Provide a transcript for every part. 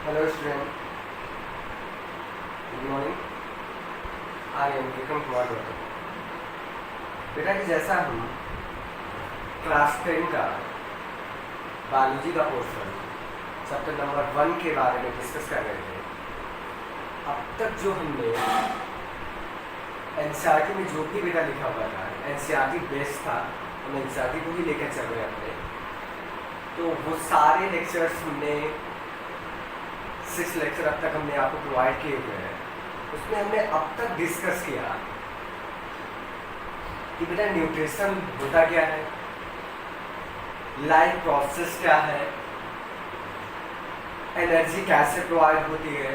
Hello student, good morning. I am Vikram Kumar Gautam. बेटा जी जैसा हम क्लास 10 का बायोलॉजी का पोर्शन चैप्टर नंबर 1 के बारे में डिस्कस कर रहे थे, अब तक जो हमने एनसीईआरटी में जो भी बेटा लिखा हुआ था, एनसीईआरटी बेस्ड था, हम एनसीईआरटी को ही लेकर चल रहे अपने, तो वो सारे लेक्चर्स हमने 6 लेक्चर अब तक हमने आपको प्रोवाइड किए हुए हैं। उसमें हमने अब तक डिस्कस किया कि बेटा न्यूट्रिशन होता क्या है, लाइफ प्रोसेस क्या है, एनर्जी कैसे प्रोवाइड होती है,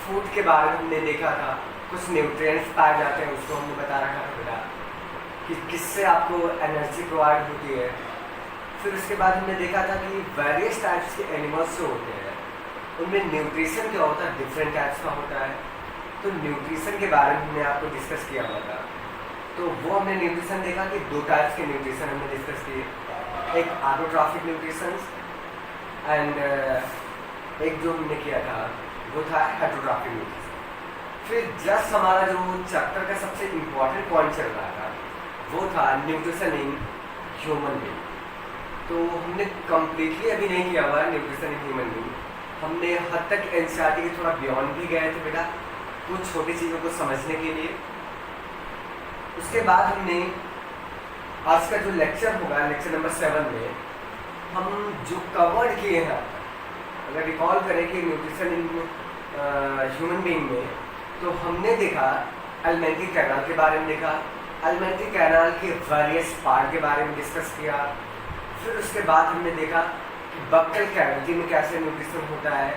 फूड के बारे में हमने देखा था, कुछ न्यूट्रिएंट्स पाए जाते हैं उसको हमने बता रखा था बेटा कि किससे आपको एनर्जी प्रोवाइड होती है। फिर उसके बाद हमने देखा था कि वेरियस टाइप्स के एनिमल्स जो होते हैं उनमें न्यूट्रिशन क्या होता है, डिफरेंट टाइप्स का होता है। तो न्यूट्रिशन के बारे में हमने आपको डिस्कस किया हुआ था, तो वो हमने न्यूट्रिशन देखा कि 2 टाइप्स के न्यूट्रिशन हमने डिस्कस किए, एक ऑटोट्रॉफिक न्यूट्रिशन एंड एक जो हमने किया था वो था हेटरोट्रॉफिक न्यूट्रिशन। फिर जस्ट हमारा जो चैप्टर का सबसे इम्पोर्टेंट पॉइंट चल रहा था वो था न्यूट्रिशन इन ह्यूमन बीइंग। तो हमने कम्प्लीटली अभी नहीं किया हुआ है न्यूट्रिशन इन ह्यूमन बीइंग, हमने हद तक एनसीईआरटी के थोड़ा बियॉन्ड भी गए थे बेटा कुछ छोटी चीज़ों को समझने के लिए। उसके बाद हमने आज का जो लेक्चर होगा, लेक्चर नंबर 7 में हम जो कवर्ड किए हैं, अगर रिकॉल करें कि न्यूट्रिशन इन ह्यूमन बीइंग में, तो हमने देखा एलिमेंट्री कैनाल के बारे में देखा, एलिमेंट्री कैनाल के वेरियस पार्ट के बारे में डिस्कस किया। फिर उसके बाद हमने देखा कि बक्कल कैविटी में कैसे न्यूट्रिशन होता है,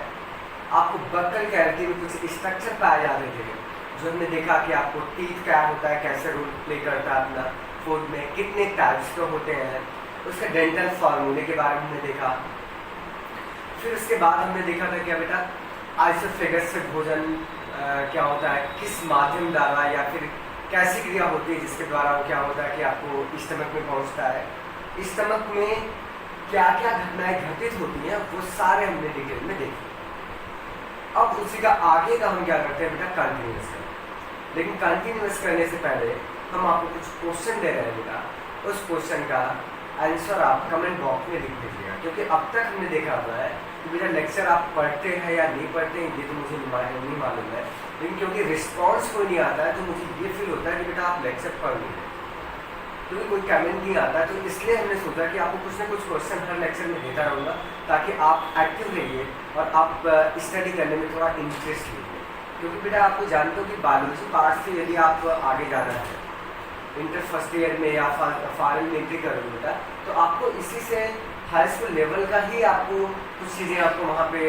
आपको बक्कल कैविटी में कुछ स्ट्रक्चर पाए जाते थे, जो हमने देखा कि आपको टीथ क्या होता है, कैसे रोल प्ले करता है अपना फूड में, कितने टाइप्स के होते हैं, उसके डेंटल फार्मूले के बारे में हमने देखा। फिर उसके बाद हमने देखा था क्या बेटा आइसोफेगस से भोजन क्या होता है, किस माध्यम द्वारा या फिर कैसी क्रिया होती है जिसके द्वारा वो क्या होता है कि आपको स्टमक में पहुंचता है, स्टमक में क्या क्या घटनाएं घटित होती हैं, वो सारे हमने डिटेल में देखे। अब उसी का आगे का हम क्या करते हैं बेटा कंटिन्यूस करें, लेकिन कंटिन्यूस करने से पहले हम आपको कुछ क्वेश्चन दे रहे हैं बेटा, उस क्वेश्चन का आंसर आप कमेंट बॉक्स में लिख दीजिएगा, क्योंकि अब तक हमने देखा हुआ है कि बेटा लेक्चर आप पढ़ते हैं या नहीं पढ़ते हैं ये तो मुझे नहीं मालूम है, लेकिन क्योंकि रिस्पॉन्स कोई नहीं आता है तो मुझे ये फील होता है कि बेटा आप लेक्चर पढ़ नहीं रहे, क्योंकि कोई कमेंट नहीं आता है। तो इसलिए हमने सोचा कि आपको कुछ ना कुछ क्वेश्चन हर लेक्चर में देता रहूँगा, ताकि आप एक्टिव रहिए और आप स्टडी करने में थोड़ा इंटरेस्ट लीजिए। क्योंकि बेटा आपको जानते हो कि बायोलॉजी पार्ट से यदि आप आगे जाना है इंटर फर्स्ट ईयर में या फॉरेन में एंट्री करोगे बेटा, तो आपको इसी से हाई स्कूल लेवल का ही आपको कुछ चीज़ें आपको वहाँ पे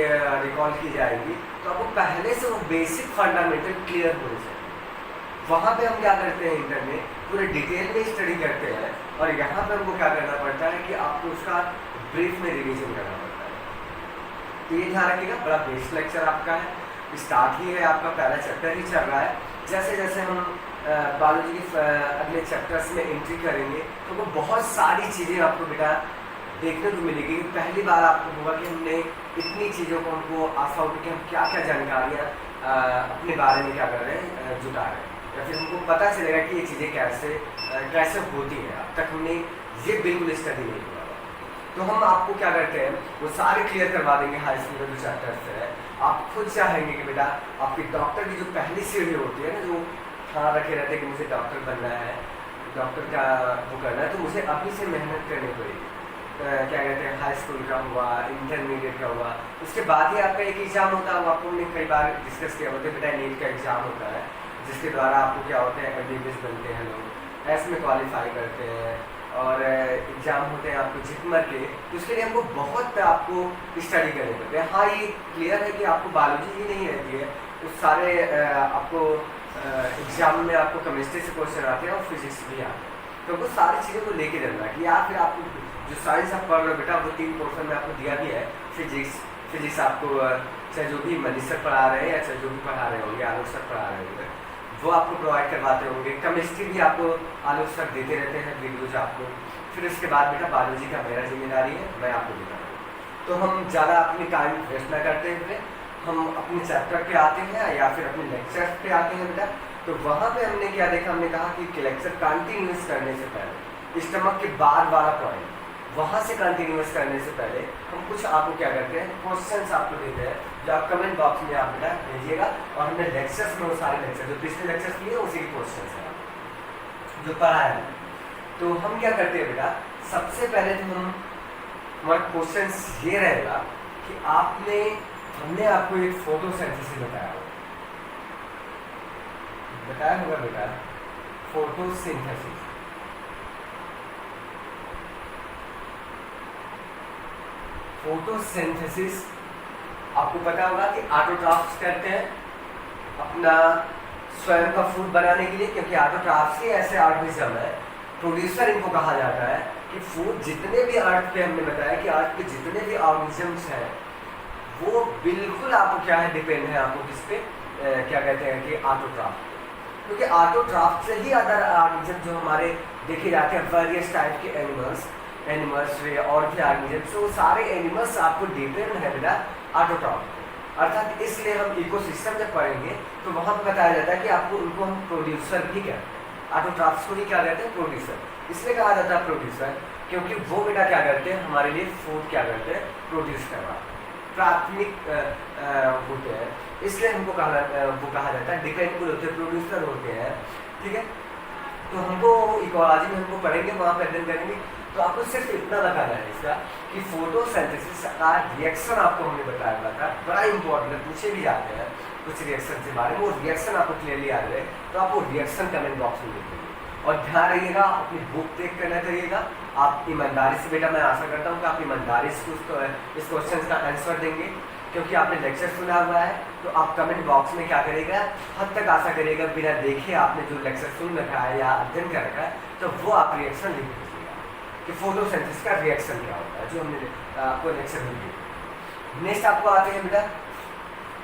रिकॉल की जाएगी, तो आपको पहले से वो बेसिक फंडामेंटल क्लियर होने चाहिए। वहाँ पे हम क्या करते हैं इंटर में पूरे डिटेल में स्टडी करते हैं, और यहाँ पे हमको क्या करना पड़ता है कि आपको उसका ब्रीफ में रिवीजन करना पड़ता है। तो ये ध्यान रखिएगा, बड़ा बेस्ट लेक्चर आपका है, स्टार्ट ही है, आपका पहला चैप्टर ही चल रहा है। जैसे जैसे हम बायोलॉजी के अगले चैप्टर्स में एंट्री करेंगे तो वो बहुत सारी चीज़ें आपको बेटा देखने को मिलेगी। पहली बार आपको होगा कि हमने इतनी चीज़ों को हमको आशा होगी कि हम क्या क्या जानकारियाँ अपने बारे में क्या कर रहे हैं, जुटा रहे हैं, या फिर हमको पता चलेगा कि ये चीज़ें कैसे होती हैं। अब तक हमने ये बिल्कुल स्टडी नहीं किया, तो हम आपको क्या करते हैं वो सारे क्लियर करवा देंगे। हाई स्कूल का जो चैप्टर्स है आप खुद चाहेंगे कि बेटा आपकी डॉक्टर की जो पहली सीढ़ी होती है ना, जो हाँ रखे रहते हैं कि मुझे डॉक्टर बनना है, डॉक्टर का वो करना है, तो मुझे अभी से मेहनत करनी पड़ेगी। क्या कहते हैं हाई स्कूल का हुआ, इंटरमीडिएट का हुआ, उसके बाद ही आपका एक एग्ज़ाम होता है, वो आपको हमने कई बार डिस्कस किया होता है बेटा नीट का एग्ज़ाम होता है, जिसके द्वारा आपको क्या होता है MBBS बनते हैं लोग, एस में क्वालिफाई करते हैं, और एग्ज़ाम होते हैं आपको जितमर के, तो उसके लिए हमको बहुत आपको स्टडी करने पड़ते हैं। हाँ ये क्लियर है कि आपको बायोलॉजी ही नहीं रहती है, तो सारे आपको एग्ज़ाम में आपको केमिस्ट्री से क्वेश्चन आते हैं और फिजिक्स भी आते हैं, तो वो सारी चीज़ों को लेके चलना है कि या फिर आपको जो साइंस आप पढ़ रहे हो बेटा वो 3 पोर्शन में आपको दिया भी है। फिजिक्स आपको चाहे जो भी मनीष सर पढ़ा रहे हैं या चाहे जो भी पढ़ा रहे होंगे, आलोक सर पढ़ा रहे होंगे, वो आपको प्रोवाइड करवाते होंगे। केमिस्ट्री भी आपको आलोक सर देते रहते हैं वीडियोज आपको। फिर इसके बाद बेटा बायोलॉजी का मेरा जिम्मेदारी है, मैं आपको दिखा रहा हूँ। तो हम ज़्यादा अपनी टाइम वेस्ट ना करते हुए हम अपने चैप्टर पे आते हैं या फिर अपने लेक्चर पे आते हैं बेटा, तो वहाँ पे हमने क्या देखा, हमने कहा कि लेक्चर कंटिन्यूस करने से पहले स्टमक के बाद वाला पॉइंट, वहाँ से कंटिन्यूस करने से पहले हम कुछ आपको क्या करते हैं, क्वेश्चंस आपको देते हैं जो आप कमेंट बॉक्स में आप बेटा भेजिएगा, और हमने लेक्चर्स में वो सारे लेक्चर जो पिछले लेक्चर्स लिए उसी के क्वेश्चंस हैं जो पढ़ाया है। तो हम क्या करते हैं बेटा, सबसे पहले तो हम हमारा क्वेश्चंस ये रहेगा कि हमने आपको एक फोटोसिंथेसिस बताया होगा बेटा, फोटोसिंथेसिस। फोटोसिंथेसिस आपको पता होगा कि ऑटोट्रॉफ्स करते हैं अपना स्वयं का फूड बनाने के लिए, क्योंकि ऑटोट्रॉफ्स ही ऐसे ऑर्गेनिज्म है, प्रोड्यूसर इनको कहा जाता है, कि फूड जितने भी अर्थ पे हमने बताया कि अर्थ पे जितने भी ऑर्गेनिजम्स हैं वो बिल्कुल आपको क्या है, डिपेंड है आपको किस पे क्या कहते हैं कि ऑटोट्रॉफ, क्योंकि ऑटोट्रॉफ से ही अदर ऑर्गेनिज्म जो हमारे देखे जाते हैं वेरियस टाइप के एनिमल्स और भी ऑर्गेनिजम्स, वो सारे एनिमल्स आपको डिपेंड है बेटा ऑटोट्रॉफ, अर्थात इसलिए हम इकोसिस्टम जब पढ़ेंगे तो वहाँ पर बताया जाता है कि आपको उनको हम प्रोड्यूसर भी कहते हैं, ऑटोट्रॉफ्स को ही क्या कहते हैं, प्रोड्यूसर। इसलिए कहा जाता है प्रोड्यूसर क्योंकि वो बेटा क्या करते हैं, हमारे लिए फूड क्या करते हैं, प्रोड्यूस करवाते हैं, प्राथमिक होते हैं, इसलिए हमको वो कहा जाता है डिपेंडेबल होते हैं, प्रोड्यूसर होते हैं, ठीक है। तो हमको इकोलॉजी में हमको पढ़ेंगे, वहाँ पर अध्ययन करेंगे, तो आपको सिर्फ इतना बताना है इसका कि फोटोसिंथेसिस का रिएक्शन आपको हमने बताया हुआ था, बड़ा इंपॉर्टेंट है, पूछे भी जाते हैं कुछ रिएक्शन के बारे में, वो रिएक्शन आपको क्लियरली याद रहे, तो आप वो रिएक्शन कमेंट बॉक्स में लिखेंगे, और ध्यान रखिएगा अपनी बुक देख करना करिएगा, आप ईमानदारी से बेटा, मैं आशा करता हूँ कि आप ईमानदारी से इस क्वेश्चन का आंसर देंगे, क्योंकि आपने लेक्चर सुना हुआ है, तो आप कमेंट बॉक्स में क्या करेगा, हद तक आशा करिएगा बिना देखे आपने जो लेक्चर सुन रखा है या अध्ययन कर रखा है, तो वो आप रिएक्शन लिख दीजिएगा कि फोटोसिंथेसिस का रिएक्शन क्या होता है, जो हमने आपको लेक्चर में दिया। नेक्स्ट आपको आते हैं बेटा,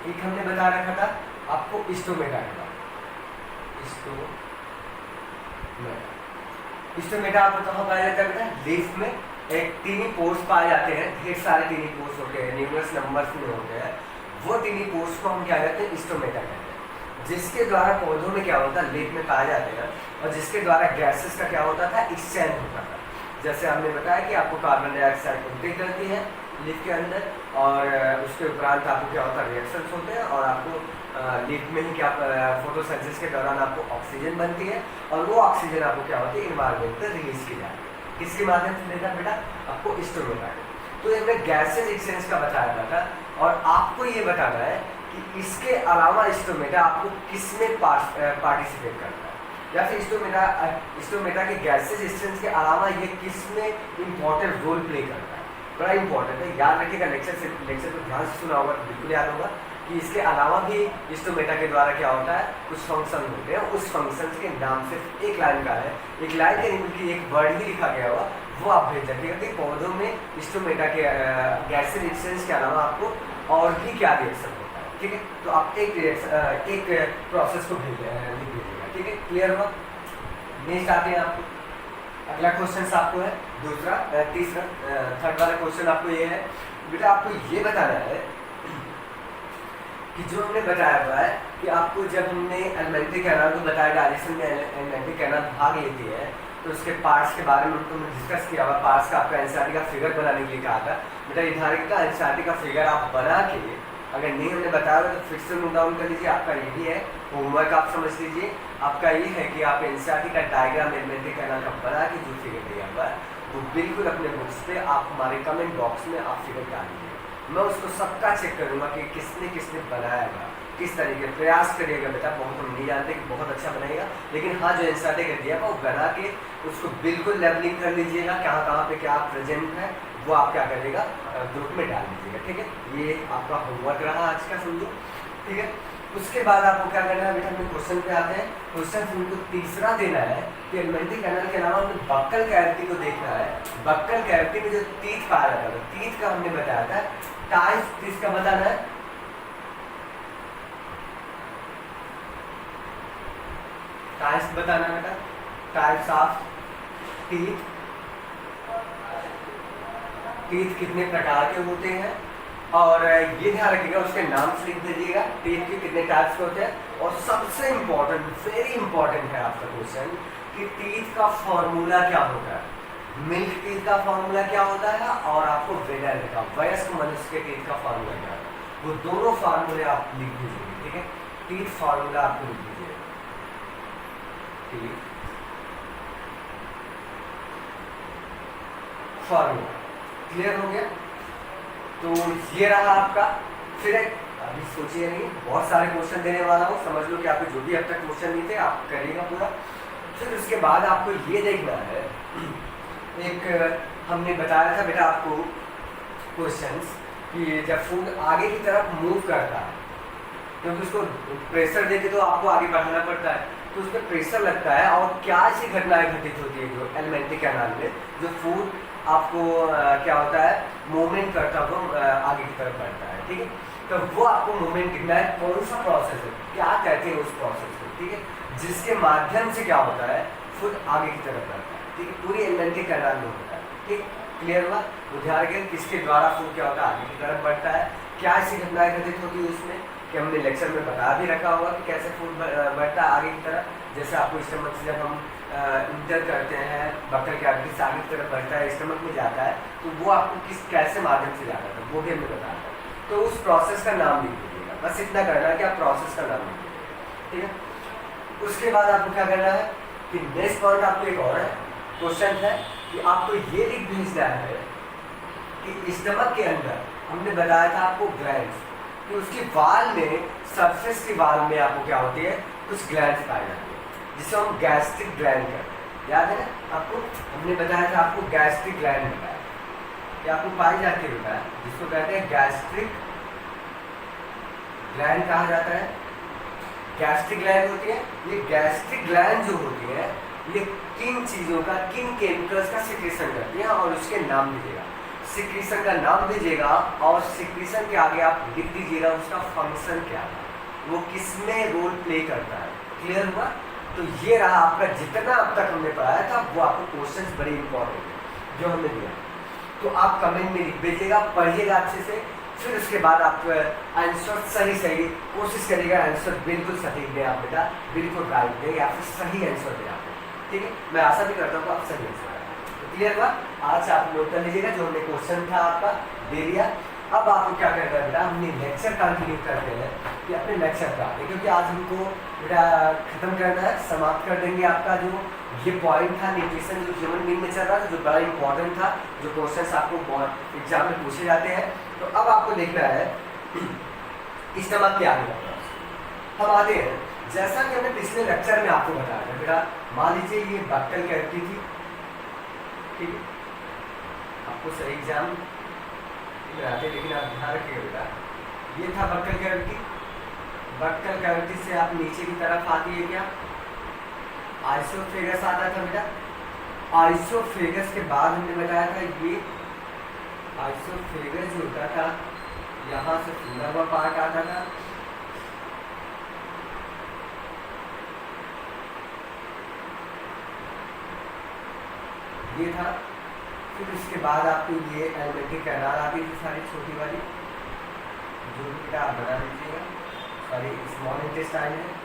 एक हमने बता रखा था आपको स्टोमेटा का, स्टोमेटा आपको कहाँ पाया जाता है बेटा, लीफ में एक टीनी पोर्स पाए जाते हैं, ढेर सारे टीनी पोर्स होते हैं, न्यूमरस नंबर्स में होते हैं, वो टीनी पोर्स को हम क्या कहते हैं, स्टोमेटा कहते हैं, जिसके द्वारा पौधों में क्या होता है, लीफ में पाए जाते हैं, और जिसके द्वारा गैसेस का क्या होता था, एक्सचेंज होता था। जैसे हमने बताया कि आपको कार्बन डाइऑक्साइड इनटेक करती है लीफ के अंदर, और उसके उपरांत आपको क्या होता है, रिएक्शंस होते हैं, और आपको लीफ में ही क्या फोटोसिंथेसिस के दौरान आपको ऑक्सीजन बनती है, और वो ऑक्सीजन आपको क्या होती है, एनवायरनमेंट में रिलीज की जाती है, किसके माध्यम से देता बेटा, आपको स्टोमेटा। तो ये हमने गैसेस एक्सचेंज का बताया था, और आपको ये बताना है कि इसके अलावा स्टोमेटा आपको किसमें पार्टिसिपेट करता है, या फिर स्टोमेटा के गैसेस एक्सचेंज के अलावा ये किसमें इंपॉर्टेंट रोल प्ले करता है, बड़ा इंपॉर्टेंट है, याद रखिएगा, लेक्चर को ध्यान से सुना होगा तो बिल्कुल याद होगा कि इसके अलावा भी स्टोमेटा के द्वारा क्या होता है, कुछ फंक्शन होते हैं, उस फंक्शन के नाम सिर्फ एक लाइन का है, एक लाइन के निकल एक वर्ड ही लिखा गया हुआ, वो आप भेज रखिएगा कि पौधों में स्टोमेटा के गैसेस एक्सचेंज के अलावा आपको और भी क्या रिएक्शन होता है, ठीक है। तो आप एक प्रोसेस को लिख दीजिएगा, ठीक है, क्लियर हुआ। नेक्स्ट आते हैं आपको अगला क्वेश्चन आपको है थर्ड वाला क्वेश्चन आपको ये है बेटा, आपको ये बताना है कि जो हमने बताया हुआ है कि आपको जब हमने एलिमेंट्री कैनाल को बताया, डायरेक्शन में एलिमेंट्री कैनाल भाग लेती है, तो उसके पार्ट्स के बारे में हमने डिस्कस किया हुआ, पार्ट्स का आपका एनसीईआरटी का फिगर बनाने के लिए कहा था बेटा, निर्धारित का एनसीईआरटी का फिगर आप बना के, अगर नहीं हमने बताया हुआ तो फिर से नोट डाउन कर लीजिए, आपका ये भी है होमवर्क, आप समझ लीजिए, आपका ये है कि आप एनसीईआरटी का डायग्राम एलिमेंट्री कैनाल का बना के जो फिगर दिया हुआ है वो बिल्कुल अपने बुक्स पे आप हमारे कमेंट बॉक्स में आप फिगर डाल दीजिए, मैं उसको सबका चेक करूँगा कि किसने बनाया है, किस तरीके प्रयास करिएगा बेटा, बहुत हम नहीं जानते कि बहुत अच्छा बनेगा, लेकिन हाँ जो एनसीईआरटी का दिया वो बना के उसको बिल्कुल लेबलिंग कर लीजिएगा, कहाँ पे क्या प्रेजेंट है वो आप क्या करिएगा, ग्रुप में डाल दीजिएगा, ठीक है। ये आपका होमवर्क रहा आज का, समझो, ठीक है। उसके बाद आपको क्या करना है बेटा, हम क्वेश्चन पे आते हैं। क्वेश्चन हमको तीसरा देना है कि एलिमेंट्री कैनाल के अलावा हमें बक्कल कैविटी को देखना है। बक्कल कैविटी में जो टीथ पाया जाता है, टीथ का हमने बताया था, टाइप्स इसका बताना है, टाइप्स बताना है बेटा, टाइप्स ऑफ टीथ, टीथ कितने प्रकार के होते हैं, और ये ध्यान रखिएगा उसके नाम से लिख दीजिएगा टीथ के कितने टाइप्स के होते हैं। और सबसे इम्पोर्टेंट, वेरी इंपॉर्टेंट है आपका क्वेश्चन कि टीथ का फॉर्मूला क्या होता है। मिल्क टीथ का फॉर्मूला क्या होता है और आपको वेनर का, वयस्क मनुष्य के टीथ का फॉर्मूला क्या है, वो दोनों फार्मूले आप लिख दीजिए। ठीक है, टीथ फॉर्मूला आपको लिख दीजिए। टीथ फॉर्मूला क्लियर हो गया। तो ये रहा आपका। फिर अभी सोचिए नहीं, बहुत सारे क्वेश्चन देने वाला हूँ, समझ लो कि आपके जो भी अब तक क्वेश्चन नहीं थे आप करिएगा पूरा। फिर उसके बाद आपको ये देखना है, एक हमने बताया था बेटा आपको क्वेश्चंस कि जब फूड आगे की तरफ मूव करता है, क्योंकि उसको प्रेशर देके तो आपको आगे बढ़ाना पड़ता है, तो उस पर प्रेशर लगता है और क्या ऐसी घटनाएं घटित होती है जो एलिमेंट्री कैनाल में, जो फूड आपको क्या होता है मूवमेंट करता हुआ आगे की तरफ बढ़ता है। ठीक है, तो वो आपको मूवमेंट दिखना है, कौन सा प्रोसेस है, क्या कहते हैं उस प्रोसेस को। ठीक है, जिसके माध्यम से क्या होता है फूड आगे की तरफ बढ़ता है। ठीक है, पूरी एलिमेंट्री कैनाल में होता है। ठीक, क्लियर हुआ। उदाहरण के किसके द्वारा फूड क्या होता है आगे की तरफ बढ़ता है, क्या ऐसी घटनाएं घटित होती है उसमें कि हमने लेक्चर में बता भी रखा होगा कि कैसे फूड बढ़ता है आगे की तरफ। जैसे आपको स्टमक से जब हम इंटर करते हैं, बक्कल कैविटी से आगे की तरफ बढ़ता है, स्टमक में जाता है, तो वो आपको कैसे माध्यम से जाता है वो भी हमने बताया था। तो उस प्रोसेस का नाम लिख दीजिएगा, बस इतना करना है कि आप प्रोसेस का नाम लिख दीजिएगा। ठीक है, उसके बाद आपको क्या करना है कि नेक्स्ट पॉइंट आपको एक और है क्वेश्चन है कि आपको ये लिख भेजना है कि स्टमक के अंदर हमने बताया था आपको ग्लैंड्स, कि उसकी वाल में, सरफेस की वाल में आपको क्या होती है कुछ ग्लैंड्स पाई जाती है, जिसे हम गैस्ट्रिक ग्लैंड कहते हैं। याद है ना आपको, हमने बताया था आपको गैस्ट्रिक ग्लैंड बताया, ये आपको पाई जाती है बेटा, जिसको कहते हैं गैस्ट्रिक ग्लैंड कहा जाता है। गैस्ट्रिक ग्लैंड होती है, ये गैस्ट्रिक ग्लैंड जो होती है ये किन चीज़ों का, किन केमिकल्स का सिक्रीशन करती है और उसके नाम दीजिएगा। सिक्रीशन का नाम दीजिएगा और सिक्रीशन के आगे आप लिख दीजिएगा उसका फंक्शन क्या है, वो किसमें रोल प्ले करता है। क्लियर हुआ। तो ये रहा आपका जितना अब तक हमने पढ़ाया था, वो आपको क्वेश्चंस बड़े इंपॉर्टेंट है जो हमने दिया। तो आप कमेंट में लिख भेजिएगा, पढ़िएगा अच्छे से, फिर उसके बाद आप आंसर सही कोशिश करिएगा, आंसर बिल्कुल सटीक दें आप बेटा, बिल्कुल राइट दें या फिर सही आंसर दें आप। ठीक है, मैं आशा भी करता हूँ आप सही आंसर आए। तो क्लियर हुआ। आज आप नोट कर लीजिएगा जो हमने क्वेश्चन था आपका दे दिया। अब आपको क्या करना है बेटा, हमने लेक्चर कंटिन्यू करते हैं कि अपने लेक्चर का, क्योंकि आज हमको बेटा खत्म करना है, समाप्त कर देंगे आपका जो ये पॉइंट था न्यूट्रिशन जो ह्यूमन बीइंग में चल रहा था, जो बड़ा इंपॉर्टेंट था, जो क्वेश्चंस आपको एग्जाम में पूछे जाते हैं। तो अब आपको देखना है स्टमक के आगे हम आते हैं। जैसा कि हमने पिछले लेक्चर में आपको बताया था बेटा, मान लीजिए ये बक्कल कैविटी थी। ठीक है, आपको सही एग्जाम आते, लेकिन आप ध्यान रखिएगा बेटा, ये था बक्कल कैविटी। बक्कल कैविटी से आप नीचे की तरफ आती है क्या, आइसोफेगस आता था बेटा। आइसोफेगस के बाद हमने बताया था ये आइसोफेगस जो होता था यहाँ से फूला हुआ पार्ट आता था, ये था। फिर उसके बाद आपको ये एलिमेंट्री कैनाल आती थी सारी छोटी वाली, जो भी आप बना लीजिएगा, सॉरी स्मॉल इंटेस्टाइन है।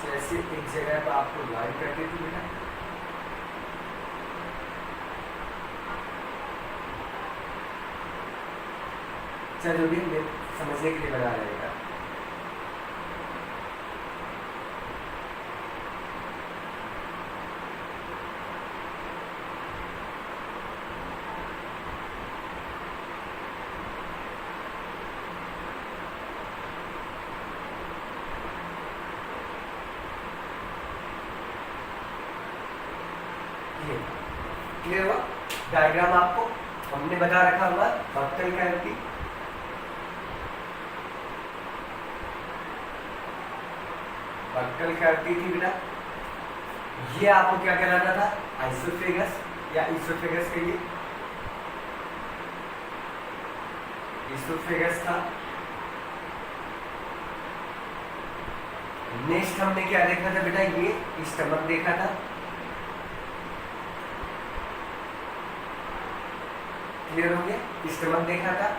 जैसे एक जगह पर आपको लाइन करती थी बेटा, चलो भी समझने के लिए बना रहेगा। क्लियर हुआ। डायग्राम आपको हमने बता रखा होगा, बक्कल कैविटी, बक्कल कैविटी थी बेटा। ये आपको क्या कहलाता था, आइसोफेगस या इसोफेगस कहिए, इसोफेगस था। नेक्स्ट हमने क्या देखा था बेटा, ये स्टमक देखा था। क्लियर हो गया। स्टमक देखा था,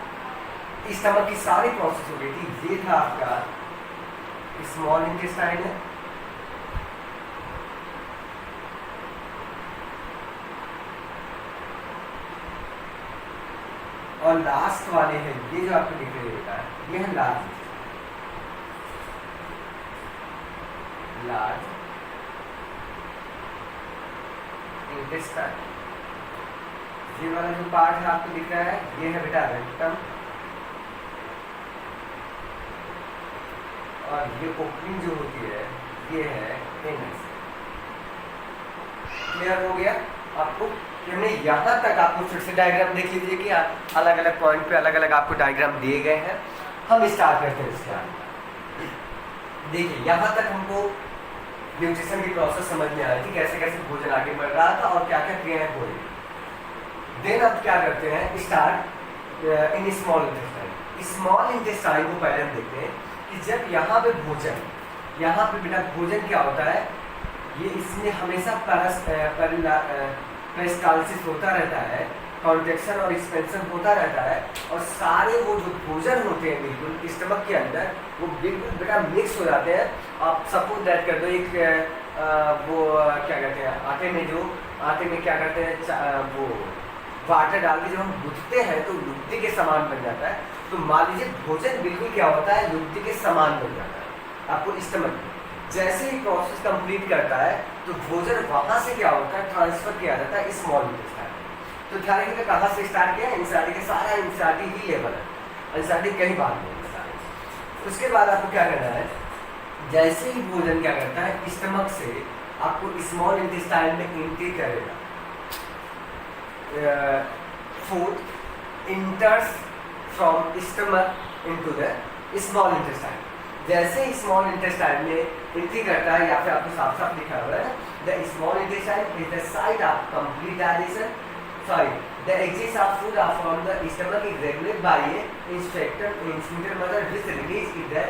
स्टमक की सारी प्रोसेस हो गई थी। ये था आपका स्मॉल इंटेस्टाइन है, और लास्ट वाले हैं ये जो आपको दिख रहे होता है, ये है लार्ज इंटेस्टाइन। ये वाला जो पार्ट है आपको दिख रहा है, ये है बेटा रेक्टम, और ये ओपनिंग जो होती है ये है एनस। क्लियर हो गया आपको? हमने यहाँ तक आपको फिर से डायग्राम देख लीजिए कि अलग अलग पॉइंट पे अलग अलग आपको डायग्राम दिए गए हैं। हम स्टार्ट करते हैं इसके आगे। देखिए यहाँ तक हमको न्यूट्रिशन की प्रोसेस समझ में आ रही थी, कैसे कैसे भोजन आगे बढ़ रहा था और क्या क्या क्रियाएं हो रही। देन अब क्या करते हैं, start in small intestine. Small intestine को पहले हम देखते हैं कि जब यहाँ पे भोजन, यहाँ पे बेटा भोजन क्या होता है, ये इसमें हमेशा पेरिस्टाल्सिस होता रहता है, कॉन्ट्रैक्शन और एक्सपेंशन होता रहता है, और सारे वो जो भोजन होते हैं बिल्कुल स्टमक के अंदर वो बिल्कुल बेटा मिक्स हो जाते हैं। आप सपोज दैट कर दो एक वो क्या कहते हैं, आटे में क्या करते हैं, वो वाटर डाल के जब हम गूंथते हैं तो लुगदी के समान बन जाता है। तो मान लीजिए भोजन बिल्कुल क्या होता है, लुगदी के समान बन जाता है आपको स्टमक में। जैसे ही प्रोसेस कंप्लीट करता है तो भोजन वहां से क्या होता है, ट्रांसफर किया जाता है स्मॉल इंटेस्टाइन। तो ध्यान रखिएगा कहाँ से स्टार्ट किया, एनसीईआरटी के सारा एनसीईआरटी ही लेवल है, एनसीईआरटी कहीं बात नहीं है। उसके बाद आपको क्या करना है, जैसे ही भोजन क्या करता है स्टमक से आपको स्मॉल इंटेस्टाइन में एंट्री करेगा, food इंटर्स from stomach into the small intestine. जैसे ही स्मॉल इंटेस्टाइन में एंट्री करता है, या फिर आपको साफ साफ लिखा हुआ है, the small intestine is the site of complete digestion, sorry the exits of food are from the stomach is regulated by a sphincter muscle which releases the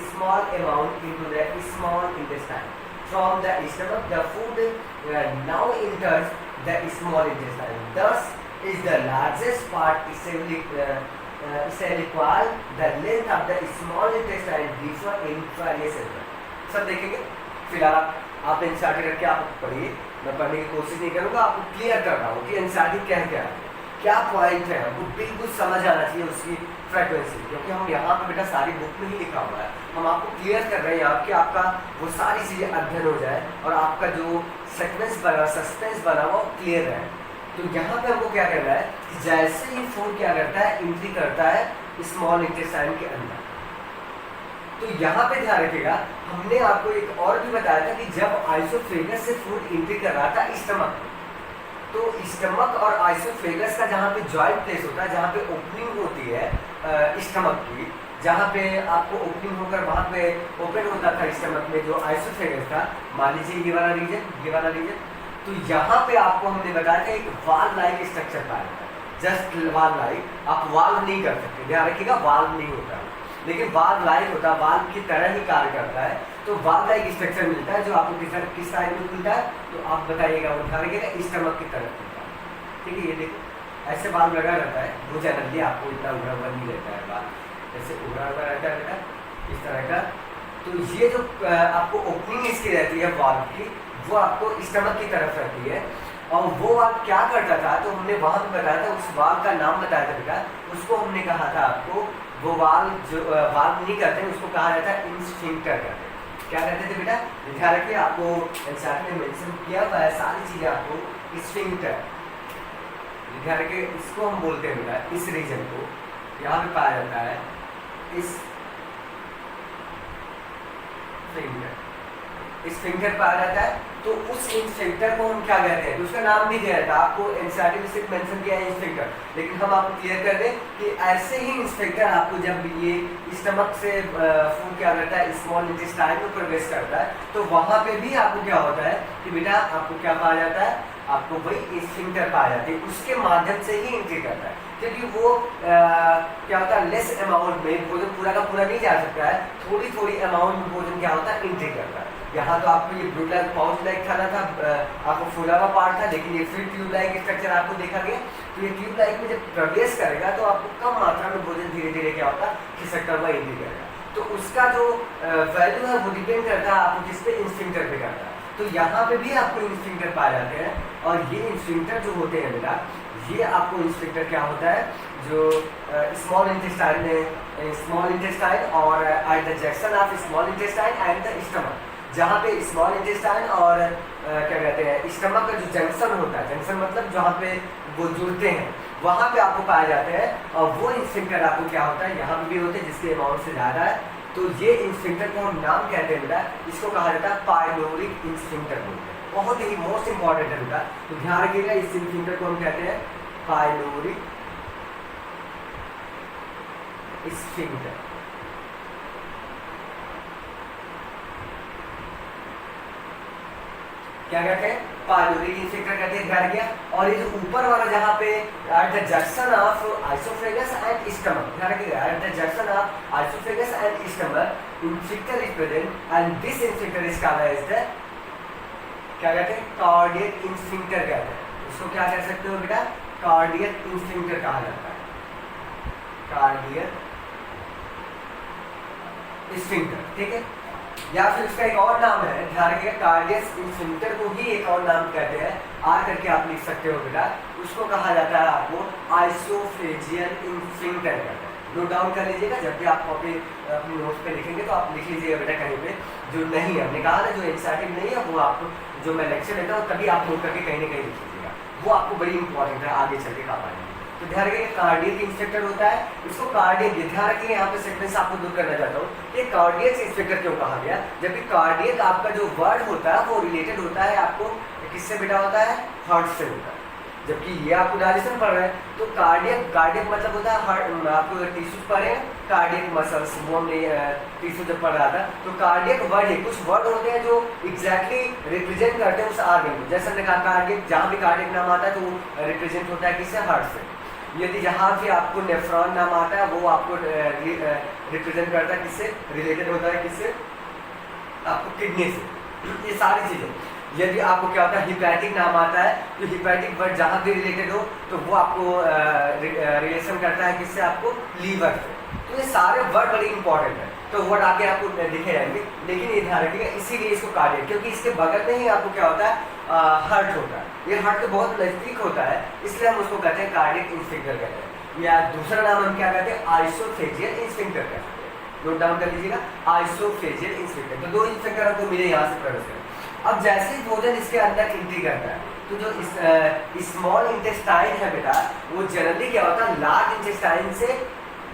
small amount into the small intestine. From the stomach, the food now enters the small intestine. Thus, is the largest part is equal. The length of the small intestine differ in variation. सब देखेंगे। फिलहाल आप NCERT रख के आप पढ़िए, मैं पढ़ने की कोशिश नहीं करूँगा, आपको क्लियर कर रहा हूँ कि एनसीईआरटी क्या पॉइंट है, हमको बिल्कुल समझ आना चाहिए उसकी फ्रीक्वेंसी, क्योंकि हम यहाँ पे बेटा सारी बुक में ही लिखा हुआ है। हम आपको क्लियर कर रहे हैं कि आपका वो सारी चीज़ें अध्ययन हो जाए और आपका जो सीक्वेंस बना, सस्पेंस बना वो क्लियर है। तो यहाँ पे हमको क्या करना है कि जैसे ही फूड क्या करता है, एंट्री करता है स्मॉल इंटेस्टाइन के अंदर। तो यहाँ पे ध्यान रखिएगा, हमने आपको एक और भी बताया था कि जब आइसोफेगस से फूड एंट्री कर रहा था स्टमक, तो स्टमक और आइसोफेगस का जहाँ पे जॉइंट प्लेस होता है, जहाँ पे ओपनिंग होती है स्टमक की, जहाँ पे आपको ओपनिंग होकर वहाँ पे ओपन होता था स्टमक में जो आइसोफेगस था, मान लीजिए ये वाला रीजन, तो यहाँ पे आपको हमने बताया था एक वाल्व लाइक स्ट्रक्चर पाया था, जस्ट वाल्व लाइक। आप वाल्व नहीं कर सकते, ध्यान रखिएगा, वाल्व नहीं होता, लेकिन वाल्व लाइक होता है, वाल्व की तरह ही कार्य करता है। तो वाल्व लाइक स्ट्रक्चर मिलता है जो आपको किस साइड में खुलता है, तो आप बताइएगा, वो ध्यान रखिएगा स्टमक की तरफ खुलता है। ठीक है, ये देखो ऐसे वाल्व लगा रहता है, वो जनरली आपको इतना उभरा हुआ नहीं रहता है, वाल्व ऐसे उभरा हुआ रहता है बेटा इस तरह का। तो ये जो आपको ओपनिंग इसकी रहती है वाल्व की, वो आपको स्टमक की तरफ रहती है। और वो वाल्व क्या करता था, तो हमने वहाँ पे बताया था, उस वाल्व का नाम बताया था बेटा, उसको हमने कहा था आपको, वो वाल्व जो वाल्व नहीं करते हैं उसको कहा जाता है स्फिंक्टर करते हैं। क्या कहते थे बेटा, ध्यान रखिए, आपको एनसीईआरटी में मेंशन किया हुआ है सारी चीज़ें आपको। स्फिंक्टर ध्यान रखिए, इसको हम बोलते हैं बेटा, इस रीजन को यहाँ पे पाया जाता है स्फिंक्टर पाया जाता है। तो उस स्फिंक्टर को हम क्या कहते हैं, तो उसका नाम भी दिया था आपको, एनसीईआरटी में सिर्फ मेंशन किया है स्फिंक्टर, लेकिन हम आपको क्लियर कर दें कि ऐसे ही स्फिंक्टर आपको जब ये स्टमक से फूड क्या करता है स्मॉल इंटेस्टाइन में प्रवेश करता है, तो वहाँ पे भी आपको क्या होता है कि बेटा आपको क्या पाया जाता है, आपको वही स्फिंक्टर पाया जाता है, उसके माध्यम से ही एंट्री करता है। क्योंकि वो क्या होता है, लेस अमाउंट में भोजन पूरा का पूरा नहीं जा सकता है, थोड़ी थोड़ी अमाउंट में भोजन क्या होता है एंट्री करता है। यहाँ तो आपको ये ब्रूड लाइक पाउच लाइक खाना था, आपको फूला हुआ पार्ट था, लेकिन ये फिर ट्यूब लाइक स्ट्रक्चर आपको देखा गया। तो ये ट्यूब लाइक में जब प्रवेश करेगा तो आपको कम मात्रा में भोजन धीरे धीरे क्या होगा, खिसकता हुआ एंट्री करेगा। तो उसका जो वैल्यू है वो डिपेंड करता है आपको किस पे, इंस्फिंक्टर पे करता है। तो यहाँ पे भी आपको इंस्फिंक्टर पाए जाते हैं, और ये इंस्फिंक्टर जो होते हैं बेटा, ये आपको इंस्फिंक्टर क्या होता है, जो स्मॉल इंटेस्टाइन में, स्मॉल इंटेस्टाइन और eight the junction of small intestine and the stomach, जहाँ पे स्मॉल इंटेस्टाइन और क्या कहते हैं स्टमक का जो जंक्शन होता है, जंक्शन मतलब जहाँ पे वो जुड़ते हैं, वहाँ पे आपको पाए जाते हैं। और वो इंस्फिंक्टर आपको क्या होता है, यहाँ पे भी होते हैं जिसके अमाउंट से ज़्यादा है। तो ये इंस्फिंक्टर को हम नाम कहते हैं बेटा, इसको कहा जाता है पाइलोरिक इंस्फिंक्टर बोलते हैं। बहुत ही मोस्ट इंपॉर्टेंट है बेटा, तो ध्यान रखिएगा, इस इंस्फिंक्टर को हम कहते हैं पाइलोरिक स्फिंक्टर। क्या कहते हैं, पाइलोरिक स्फिंक्टर कहते हैं, ध्यान गया। और ये जो ऊपर वाला जहाँ पे at the junction of oesophagus and stomach, ध्यान रखिएगा, at the junction of oesophagus and stomach sphincter is present and this sphincter is called as the, क्या कहते हैं, कार्डियक इंस्फिंक्टर कहते हैं। इसको क्या कह सकते हो बेटा, कार्डियक इंस्फिंक्टर कहा जाता है, कार्डियक स्फिंक्टर, ठीक है। या फिर उसका एक और नाम है, ध्यान रखिएगा, कार्डियक स्फिंक्टर को ही एक और नाम कहते हैं, आर करके आप लिख सकते हो बेटा। उसको कहा जाता है आपको आइसोफेजियल स्फिंक्टर कहते हैं। नोट डाउन कर लीजिएगा, जब भी आप कॉपी अपनी नोट्स पे लिखेंगे तो आप लिख लीजिएगा बेटा कहीं पे, जो नहीं है, हमने कहा ना जो एनसीईआरटी नहीं है वो आपको, जो मैं लेक्चर लेता हूँ तभी आप नोट करके कहीं ना कहीं लिख लीजिएगा, वो आपको बड़ी इंपॉर्टेंट है आगे चल के काम आएगी। तो ध्यान रखिए, कार्डियक इंस्पेक्टर होता है, इसको कार्डियक, ध्यान रखिए यहाँ पे सेगमेंट से आपको दूर करना चाहता हूँ, ये कार्डियक इंस्पेक्टर क्यों कहा गया, जबकि कार्डियक आपका जो वर्ड होता है वो रिलेटेड होता है आपको किससे बेटा होता है, हार्ट से होता है। जबकि ये आपको डायजेशन पढ़ रहे हैं, तो कार्डियक, कार्डियक मतलब होता है हार्ट, आपको टिश्यूज पढ़ रहे हैं, कार्डियक मसल्स, वो हमने टिश्यू जब पढ़ रहा था, तो कार्डियक वर्ड है, कुछ वर्ड होते हैं जो एग्जैक्टली रिप्रेजेंट करते हैं उस आर्गन को। जैसे हमने कहा कार्डियक, जहाँ भी कार्डियक नाम आता है तो वो रिप्रेजेंट होता है किससे, हार्ट से। यदि जहाँ भी आपको नेफ्रॉन नाम आता है वो आपको रिप्रेजेंट करता है किससे, रिलेटेड होता है किससे, आपको किडनी से। ये सारी चीज़ें, यदि आपको क्या होता है हिपैटिक नाम आता है, तो हिपैटिक वर्ड जहाँ भी रिलेटेड हो तो वो आपको रिलेशन करता है किससे, आपको लीवर से। तो ये सारे वर्ड बड़ी इंपॉर्टेंट है, तो वर्ड आगे आपको दिखे जाएंगे, लेकिन ये ध्यान रखिएगा, इसीलिए इसको कार्डियक, क्योंकि इसके बगल में ही आपको क्या होता है, हार्ट होता है। ये हार्ट तो बहुत नजदीक होता है, इसलिए हम उसको कहते हैं कार्डियक इंस्फिंक्टर कहते हैं, या दूसरा नाम हम क्या कहते हैं, आइसोफेजियल इंस्फिंक्टर कहते हैं। नोट डाउन कर लीजिएगा, आइसोफेजियल इंस्फिंक्टर। तो दो इंस्फिंक्टर आपको मिले यहाँ से प्रवेश करें। अब जैसे ही भोजन इसके अंदर एंट्री करता है, तो जो स्मॉल इंटेस्टाइन है बेटा, वो जनरली क्या होता है, लार्ज इंटेस्टाइन से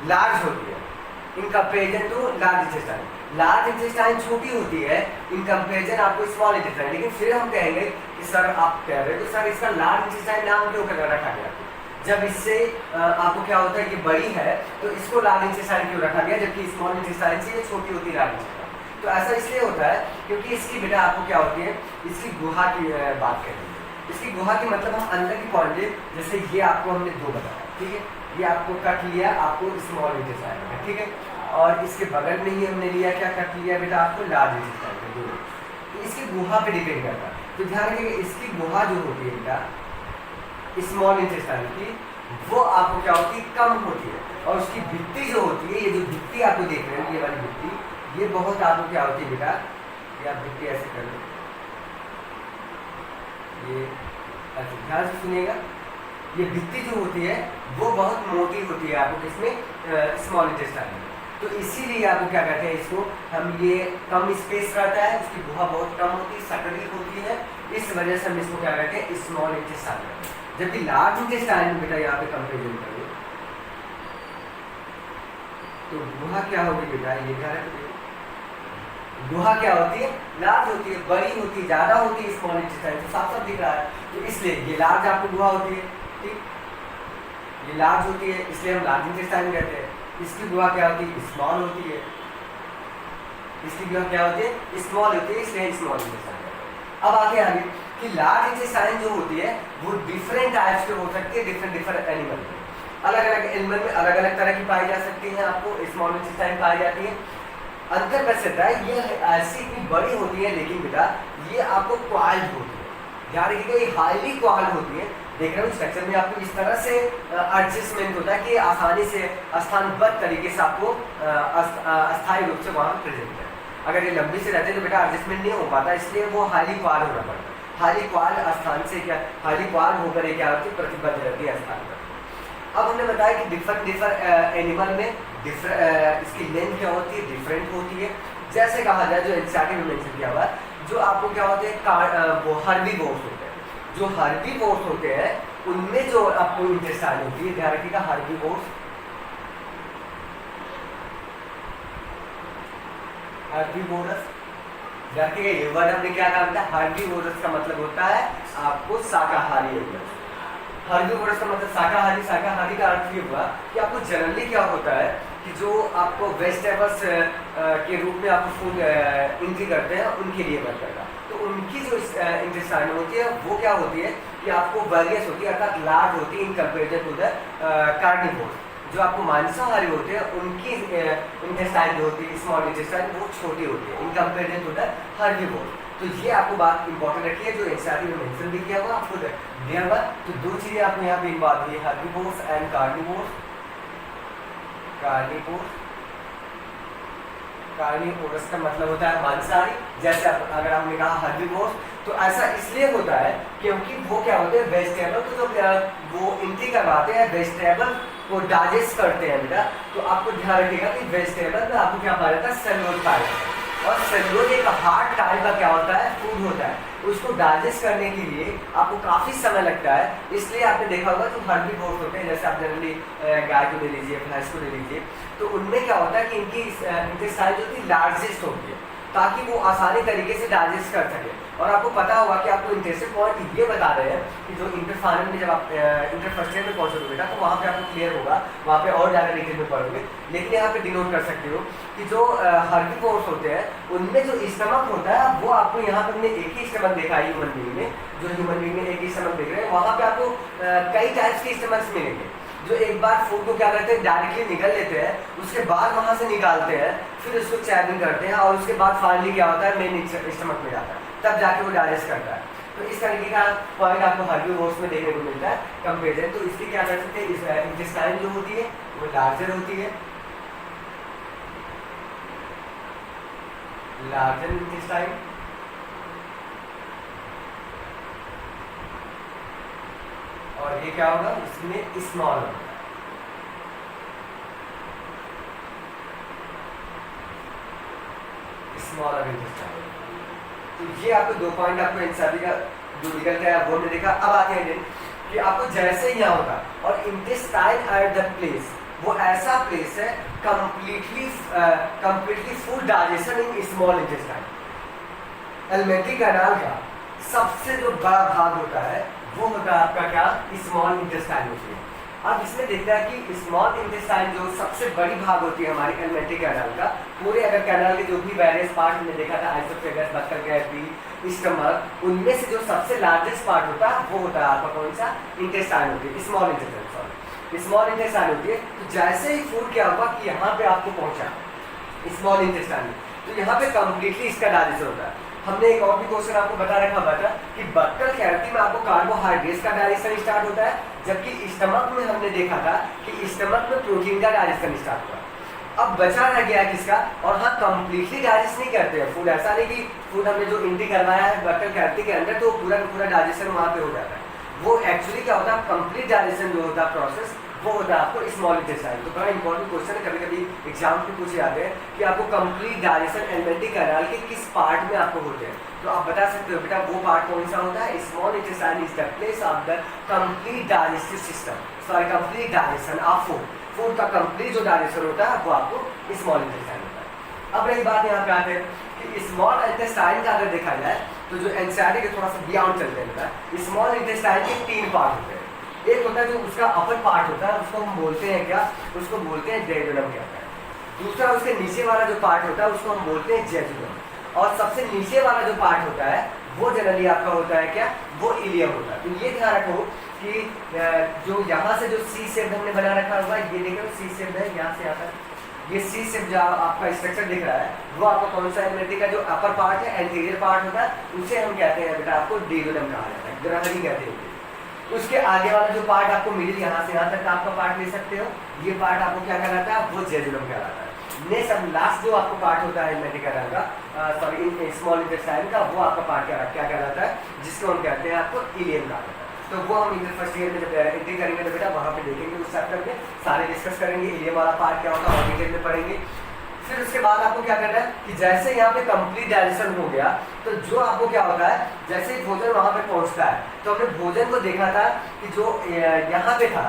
लार्ज होती है in comparison to large intestine. Large intestine छोटी होती है इन कंपेरिजन आपको स्मॉल इंटेस्टाइन। लेकिन फिर हम कहेंगे कि सर आप कह रहे हो तो सर इसका लार्ज इंटेस्टाइन नाम क्यों कर रखा गया, जब इससे आपको क्या होता है कि बड़ी है तो इसको लार्ज इंटेस्टाइन क्यों रखा गया, जबकि स्मॉल इंटेस्टाइन से ये छोटी होती है लार्ज इंटेस्टाइन। तो ऐसा इसलिए होता है क्योंकि इसकी बेटा आपको क्या होती है, इसकी गुहा की बात करेंगे। इसकी गुहा की मतलब हम अंदर की पॉइंट, जैसे ये आपको हमने दो बताया, ठीक है, ये आपको कट लिया, आपको स्मॉल इंटेस्टाइन है, ठीक है, और इसके बगल में ही हमने लिया, क्या कट लिया बेटा, आपको लार्ज इंटेस्टाइन है, दो। तो इसकी गुहा पे डिपेंड करता है। तो ध्यान रखिएगा, इसकी गुहा जो होती है बेटा स्मॉल इंटेस्टाइन की, वो आपको क्या होती है, कम होती है, और उसकी भित्ति जो होती है, ये जो भित्ति आपको देख रहे हैं, ये वाली भित्ति, ये बहुत आपको क्या होती है बेटा, ये आप भित्ति ऐसे कर लो, ये ऐसे ध्यान से सुनिएगा, ये भित्ति जो होती है वो बहुत मोटी होती है आपको किसमें, स्मॉल इंटेस्टाइन में। तो इसीलिए आपको क्या कहते हैं, इसको हम ये कम स्पेस रहता है, उसकी गुहा बहुत कम होती है, सकड़ी होती है, इस वजह से हम इसको क्या कहते हैं, स्मॉल इंटेस्टाइन कहते हैं। जबकि लार्ज इंटेस्टाइन में बेटा यहाँ पे कंपेरिजन करिए तो गुहा क्या होगी बेटा, ये क्या है, गुहा क्या होती है, लार्ज होती है, बड़ी होती है, ज्यादा होती है स्मॉल इंटेस्टाइन, तो साफ साफ दिख रहा है। तो इसलिए ये लार्ज आपको गुहा होती है, ठीक, ये लार्ज होती है, इसलिए हम लार्ज इंटेस्टाइन कहते हैं। इसकी गुहा क्या होती है, स्मॉल होती है, इसकी गुहा क्या होती है, स्मॉल होती है, इसलिए स्मॉल इंटेस्टाइन कहते हैं। अब आगे आगे कि लार्ज इंटेस्टाइन जो होती है वो डिफरेंट टाइप्स के हो सकती है, डिफरेंट एनिमल में, अलग अलग एनिमल में अलग अलग तरह की पाई जा सकती है, आपको स्मॉल इंटेस्टाइन पाई जाती है। अंतर बस रहता है, ये ऐसी इतनी बड़ी होती है लेकिन बेटा ये आपको क्वाइल्ड होती है, ध्यान रखिएगा ये हाईली क्वाइल्ड होती है। देख रहे हो स्ट्रक्चर में आपको इस तरह से एडजस्टमेंट होता है कि आसानी से स्थानबद्ध तरीके से आपको अस्थायी रूप से वहाँ प्रेजेंट है। अगर ये लंबी से रहते तो बेटा एडजस्टमेंट नहीं हो पाता, इसलिए वो हाईली क्वाइल्ड होना पड़ता है। हाईली क्वाइल्ड स्थान से क्या, हाईली क्वाइल्ड होकर क्या होती है, प्रतिबद्ध रहती है स्थान पर। अब हमने बताया कि डिफरेंट एनिमल में इसकी लेंथ क्या होती है, डिफरेंट होती है। जैसे कहा जाए जो एनसीईआरटी में मेंशन किया हुआ है, जो आपको क्या होते हैं वो हर्बीवोर्स होते हैं। जो हर्बीवोर्स होते हैं उनमें जो आपको इंटेस्टाइन होती है, ध्यान रखिएगा हर्बीवोर्स, हर्बीवोरस, देखिए ये वर्ड हमने क्या कहा था, हर्बीवोरस का मतलब होता है आपको शाकाहारी होगा। हर्बीवोरस का मतलब शाकाहारी, शाकाहारी का अर्थ ये हुआ कि आपको जनरली क्या होता है कि जो आपको वेजिटेबल्स के रूप में आपको फूड एंट्री करते हैं उनके लिए वर्क करता है। तो उनकी जो इंटेस्टाइन होती है वो क्या होती है कि आपको वेरियस होती है, अर्थात लार्ज होती है in comparison to the carnivores. जो आपको मांसाहारी होते हैं उनकी इंटेस्टाइन जो होती है, स्मॉल इंटेस्टाइन, वो छोटी होती है in comparison to the herbivores. तो ये आपको बात इंपॉर्टेंट रखी है, जो एनसीईआरटी में मेंशन भी किया हुआ आपको दिया हुआ। तो दो चीजें आपको यहाँ पे बात हुई, herbivores and carnivores. Carnivores, carnivorous का मतलब होता है मांसाहारी। जैसे अगर हमने कहा हर्बीवोर्स, तो ऐसा इसलिए होता है क्योंकि वो क्या होते हैं, वेजिटेबल को जो वो एंट्री करवाते हैं, वेजिटेबल को डाइजेस्ट करते हैं बेटा। तो आपको ध्यान रखिएगा कि वेजिटेबल में आपको क्या पाया जाता है, सेलुलोज पाया जाता है। और सेलुलोज एक हार्ड टाइप का क्या होता है, फूड होता है। उसको डाइजेस्ट करने के लिए आपको काफ़ी समय लगता है, इसलिए आपने देखा होगा जो हर्बीवोर्स होते हैं, जैसे आप जनरली गाय को ले लीजिए, भैंस को ले लीजिए, तो उनमें क्या होता है कि इनकी इंटेस्टाइन जो थी लार्जेस्ट होती है, ताकि वो आसानी तरीके से डाइजेस्ट कर सके। और आपको पता होगा कि आपको इंटरेस्टिंग पॉइंट ये बता रहे हैं कि जो इंटर फाइनल में जब आप इंटर फर्स्ट ईयर में पहुंचोगे बेटा, तो वहाँ पे आपको क्लियर होगा, वहाँ पे और ज़्यादा डिटेल में पढ़ोगे। लेकिन यहाँ पे डिनोट कर सकते हो कि जो हर्बीवोर्स होते हैं उनमें जो स्टमक होता है, वो आपको यहाँ पर हमने एक ही स्टमक देखा है ह्यूमन बीइंग में। जो ह्यूमन बीइंग में एक ही स्टमक देख रहे हैं, वहाँ पे आपको कई टाइप्स के स्टमक्स मिलेंगे, जो एक बार फूड को क्या करते हैं, डायरेक्टली निकल लेते हैं, उसके बाद वहाँ से निकालते हैं, फिर उसको चैविंग करते हैं, और उसके बाद फाइनली क्या होता है, मेन स्टमक में जाता है, तब जाके वो डाइजेस्ट करता है। तो इस तरीके का पॉइंट आपको हर्बीवोर्स में देखने को मिलता है कंपेरिजन। तो इसकी क्या कर सकते हैं, इंटेस्टाइन जो होती है वो लार्जर होती है, लार्जर इंटेस्टाइन, और ये क्या होगा, इसमें स्मॉल होगा, स्मॉलर इंटेस्टाइन। तो ये आपको दो पॉइंट आपको एनसीईआरटी का जो निकल गया वो हमने देखा। अब आते हैं कि आपको जैसे ही यहाँ होगा, और इंटेस्टाइन एट द प्लेस, वो ऐसा प्लेस है completely food digestion in small intestine. Alimentary canal का सबसे जो बड़ा भाग होता है वो होता है आपका क्या, स्मॉल इंटेस्टाइन होती है। अब इसमें देखता है कि स्मॉल इंटेस्टाइन जो सबसे बड़ी भाग होती है हमारी एलिमेंट्री कैनाल का, पूरे अगर कैनाल के जो भी वेरियस पार्ट हमने देखा था, आइसोफेगस, बक्कल कैविटी, स्टमक, उनमें से जो सबसे लार्जेस्ट पार्ट होता है वो होता है आपका कौन सा, इंटेस्टाइन होती है, small intestine, sorry small intestine होती है। तो जैसे ही फूड क्या हुआ कि यहाँ पे आपको पहुंचा स्मॉल इंटेस्टाइन में, तो यहाँ पे कंप्लीटली इसका डाइजेशन होता है। हमने एक और भी क्वेश्चन आपको बता रखा हुआ था कि बक्कल कैविटी में आपको कार्बोहाइड्रेट्स का डाइजेशन स्टार्ट होता है, जबकि स्टमक में हमने देखा था कि स्टमक में प्रोटीन का डाइजेशन स्टार्ट हुआ। अब बचा रह गया किसका, और हाँ कंप्लीटली डाइजेस्ट नहीं करते हैं फूड, ऐसा नहीं कि फूड हमने जो एंट्री करवाया है बक्कल कैविटी के अंदर तो पूरा का पूरा डाइजेशन वहाँ पे हो जाता है। वो एक्चुअली क्या होता है, कंप्लीट डाइजेशन जो होता है प्रोसेस, वो होता है आपको स्मॉल इंटेस्टाइन। तो बड़ा इंपॉर्टेंट क्वेश्चन है, कभी कभी एग्जाम में पूछे जाते हैं कि आपको कंप्लीट डाइजेशन एलिमेंट्री कैनाल के किस पार्ट में आपको होते हैं, तो आप बता सकते हो बेटा वो पार्ट कौन सा होता है, small intestine is the place of the complete digestive system, sorry complete digestion of food, food का कंप्लीट जो डाइजेशन होता है वो आपको स्मॉल इंटेस्टाइन होता है। अब रही बात यहाँ पे आते हैं कि स्मॉल इंटेस्टाइन का अगर देखा जाए तो जो एनसीईआरटी के थोड़ा सा बियॉन्ड चलते हैं बेटा, स्मॉल इंटेस्टाइन के 3 पार्ट होते हैं। एक होता है जो उसका अपर पार्ट होता है, उसको हम बोलते हैं क्या, उसको बोलते हैं डेडुलम कहते हैं। दूसरा उसके नीचे वाला जो पार्ट होता है उसको हम बोलते हैं जेजुलम, और सबसे नीचे वाला जो पार्ट होता है वो जनरली आपका होता है क्या, वो इलियम होता है। तो ये ध्यान रखो कि जो यहाँ से जो सी शेप हमने बना रखा हुआ है, ये देखो सी शेप है यहाँ से यहाँ तक, ये सी से जो आपका स्ट्रक्चर दिख रहा है वो आपका कौन सा एलिमेंट्री का जो अपर पार्ट है, एंटीरियर पार्ट होता है, उसे हम कहते हैं बेटा आपको डेडोनम कहा जाता है, ग्रहणी कहते हैं। उसके आगे वाला जो पार्ट आपको मिडिल यहाँ से यहाँ तक आपका पार्ट ले सकते हो, ये पार्ट आपको क्या कहलाता है, वो जेजुलम कहलाता है। नेक्स्ट अब लास्ट जो आपको पार्ट होता है एलिमेंट्री का, सॉरी स्मॉल इंटेस्टाइन का, वो आपका पार्ट क्या कहलाता है, जिसको हम कहते हैं आपको इलियम कहा जाता है। तो वो हम इंटर फर्स्ट ईयर में जब एंट्री करेंगे तो बेटा वहाँ पे देखेंगे, उस चैप्टर में सारे डिस्कस करेंगे, इलियम वाला पार्ट क्या होता है और डिटेल में पढ़ेंगे। फिर उसके बाद आपको क्या करना है कि जैसे यहाँ पे कंप्लीट डाइजेशन हो गया तो जो आपको क्या होता है, जैसे ही भोजन वहाँ पे पहुँचता है तो हमने भोजन को देखा था कि जो यहाँ पे था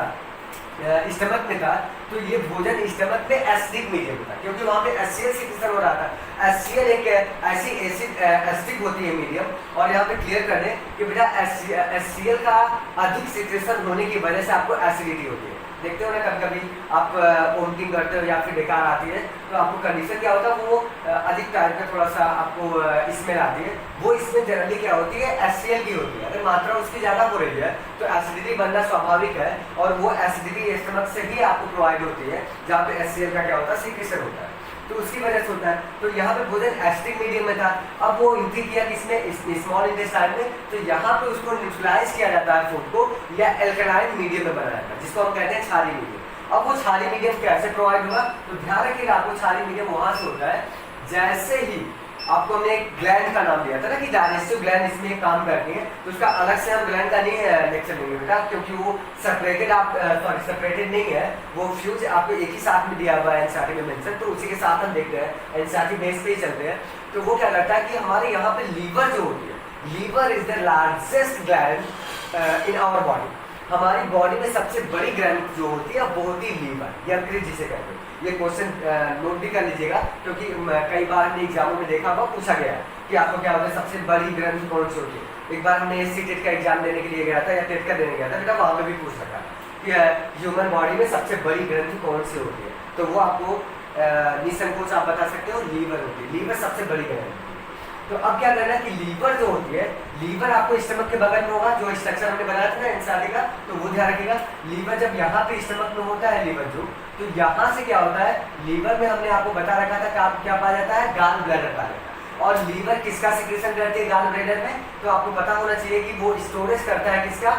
स्टमक में था, तो ये भोजन स्टमक में एसिडिक मीडियम था, क्योंकि वहाँ पे एचसीएल सिक्रेशन हो रहा था। एचसीएल एक ऐसी एसिड एसिडिक होती है मीडियम, और यहाँ पे क्लियर कर दें कि बेटा एचसीएल का अधिक सिक्रेशन होने की वजह से आपको एसिडिटी होती है। देखते हो ना कभी कभी आप वोमिटिंग करते हो या फिर बेकार आती है, तो आपको कंडीशन क्या होता है, वो अधिक टाइप का थोड़ा सा आपको स्मेल आती है। वो स्मेल जनरली क्या होती है, एचसीएल की होती है। अगर मात्रा उसकी ज़्यादा हो रही है तो एसिडिटी बनना स्वाभाविक है, और वो एसिडिटी स्टमक से ही आपको प्रोवाइड होती है, जहाँ पे एचसीएल का क्या होता है, सिक्रेशन होता है, तो उसकी वजह से होता है। तो यहाँ पे भोजन एसिडिक मीडियम में था, अब वो एंट्री किया किसमें, स्मॉल इंटेस्टाइन में, तो यहाँ पे उसको न्यूट्रलाइज किया जाता है फूड को, या एल्कलाइन मीडियम में बनाया जाता है, जिसको हम कहते हैं क्षारीय मीडियम। अब वो क्षारीय मीडियम कैसे प्रोवाइड हुआ, तो ध्यान रखिएगा आपको क्षारीय मीडियम वहाँ से होता है जैसे ही आपको हमने एक ग्लैंड का नाम दिया था ना कि डाइजेस्टिव ग्लैंड इसमें एक काम करती है, तो उसका अलग से हम ग्लैंड का नहीं लेक्चर लेंगे बेटा, क्योंकि वो सेपरेटेड सेपरेटेड नहीं है, वो फ्यूज आपको एक ही साथ में दिया हुआ है एनसीईआरटी में मेंशन, तो उसी के साथ हम देखते हैं, एनसीईआरटी बेस पे ही चलते हैं। तो वो क्या करता है कि हमारे यहाँ पे लीवर जो होती है, liver is the largest gland in our body. हमारी बॉडी में सबसे बड़ी ग्लैंड जो होती है वो होती है लीवर, यकृत जिसे कहते हैं। ये क्वेश्चन नोट भी कर लीजिएगा, क्योंकि कई बार हमने एग्जामों में देखा हुआ, पूछा गया कि आपको क्या होता है, सबसे बड़ी ग्रंथि कौन सी होती है। एक बार हमने एससी टेट का एग्जाम देने के लिए गया था, या टेट का देने गया था बेटा, वहाँ पे भी पूछ सका कि ह्यूमन बॉडी में सबसे बड़ी ग्रंथि कौन सी होती है, तो वो आपको निसंकोच आप बता सकते हो, लीवर होती है। लीवर सबसे बड़ी ग्रंथि। तो अब क्या करना है कि लीवर जो होती है, लीवर आपको स्टमक के बगल में होगा, जो स्ट्रक्चर हमने बनाया था ना एनसीईआरटी का, तो वो ध्यान रखिएगा। लीवर जब यहाँ पे स्टमक में होता है लीवर जो, तो यहाँ से क्या होता है, लीवर में हमने आपको बता रखा था क्या पाया जाता है, गाल ब्लैडर पाया जाता है। और लीवर किसका सिक्रेशन करती है गाल ब्लैडर में, तो आपको पता होना चाहिए कि वो स्टोरेज करता है किसका,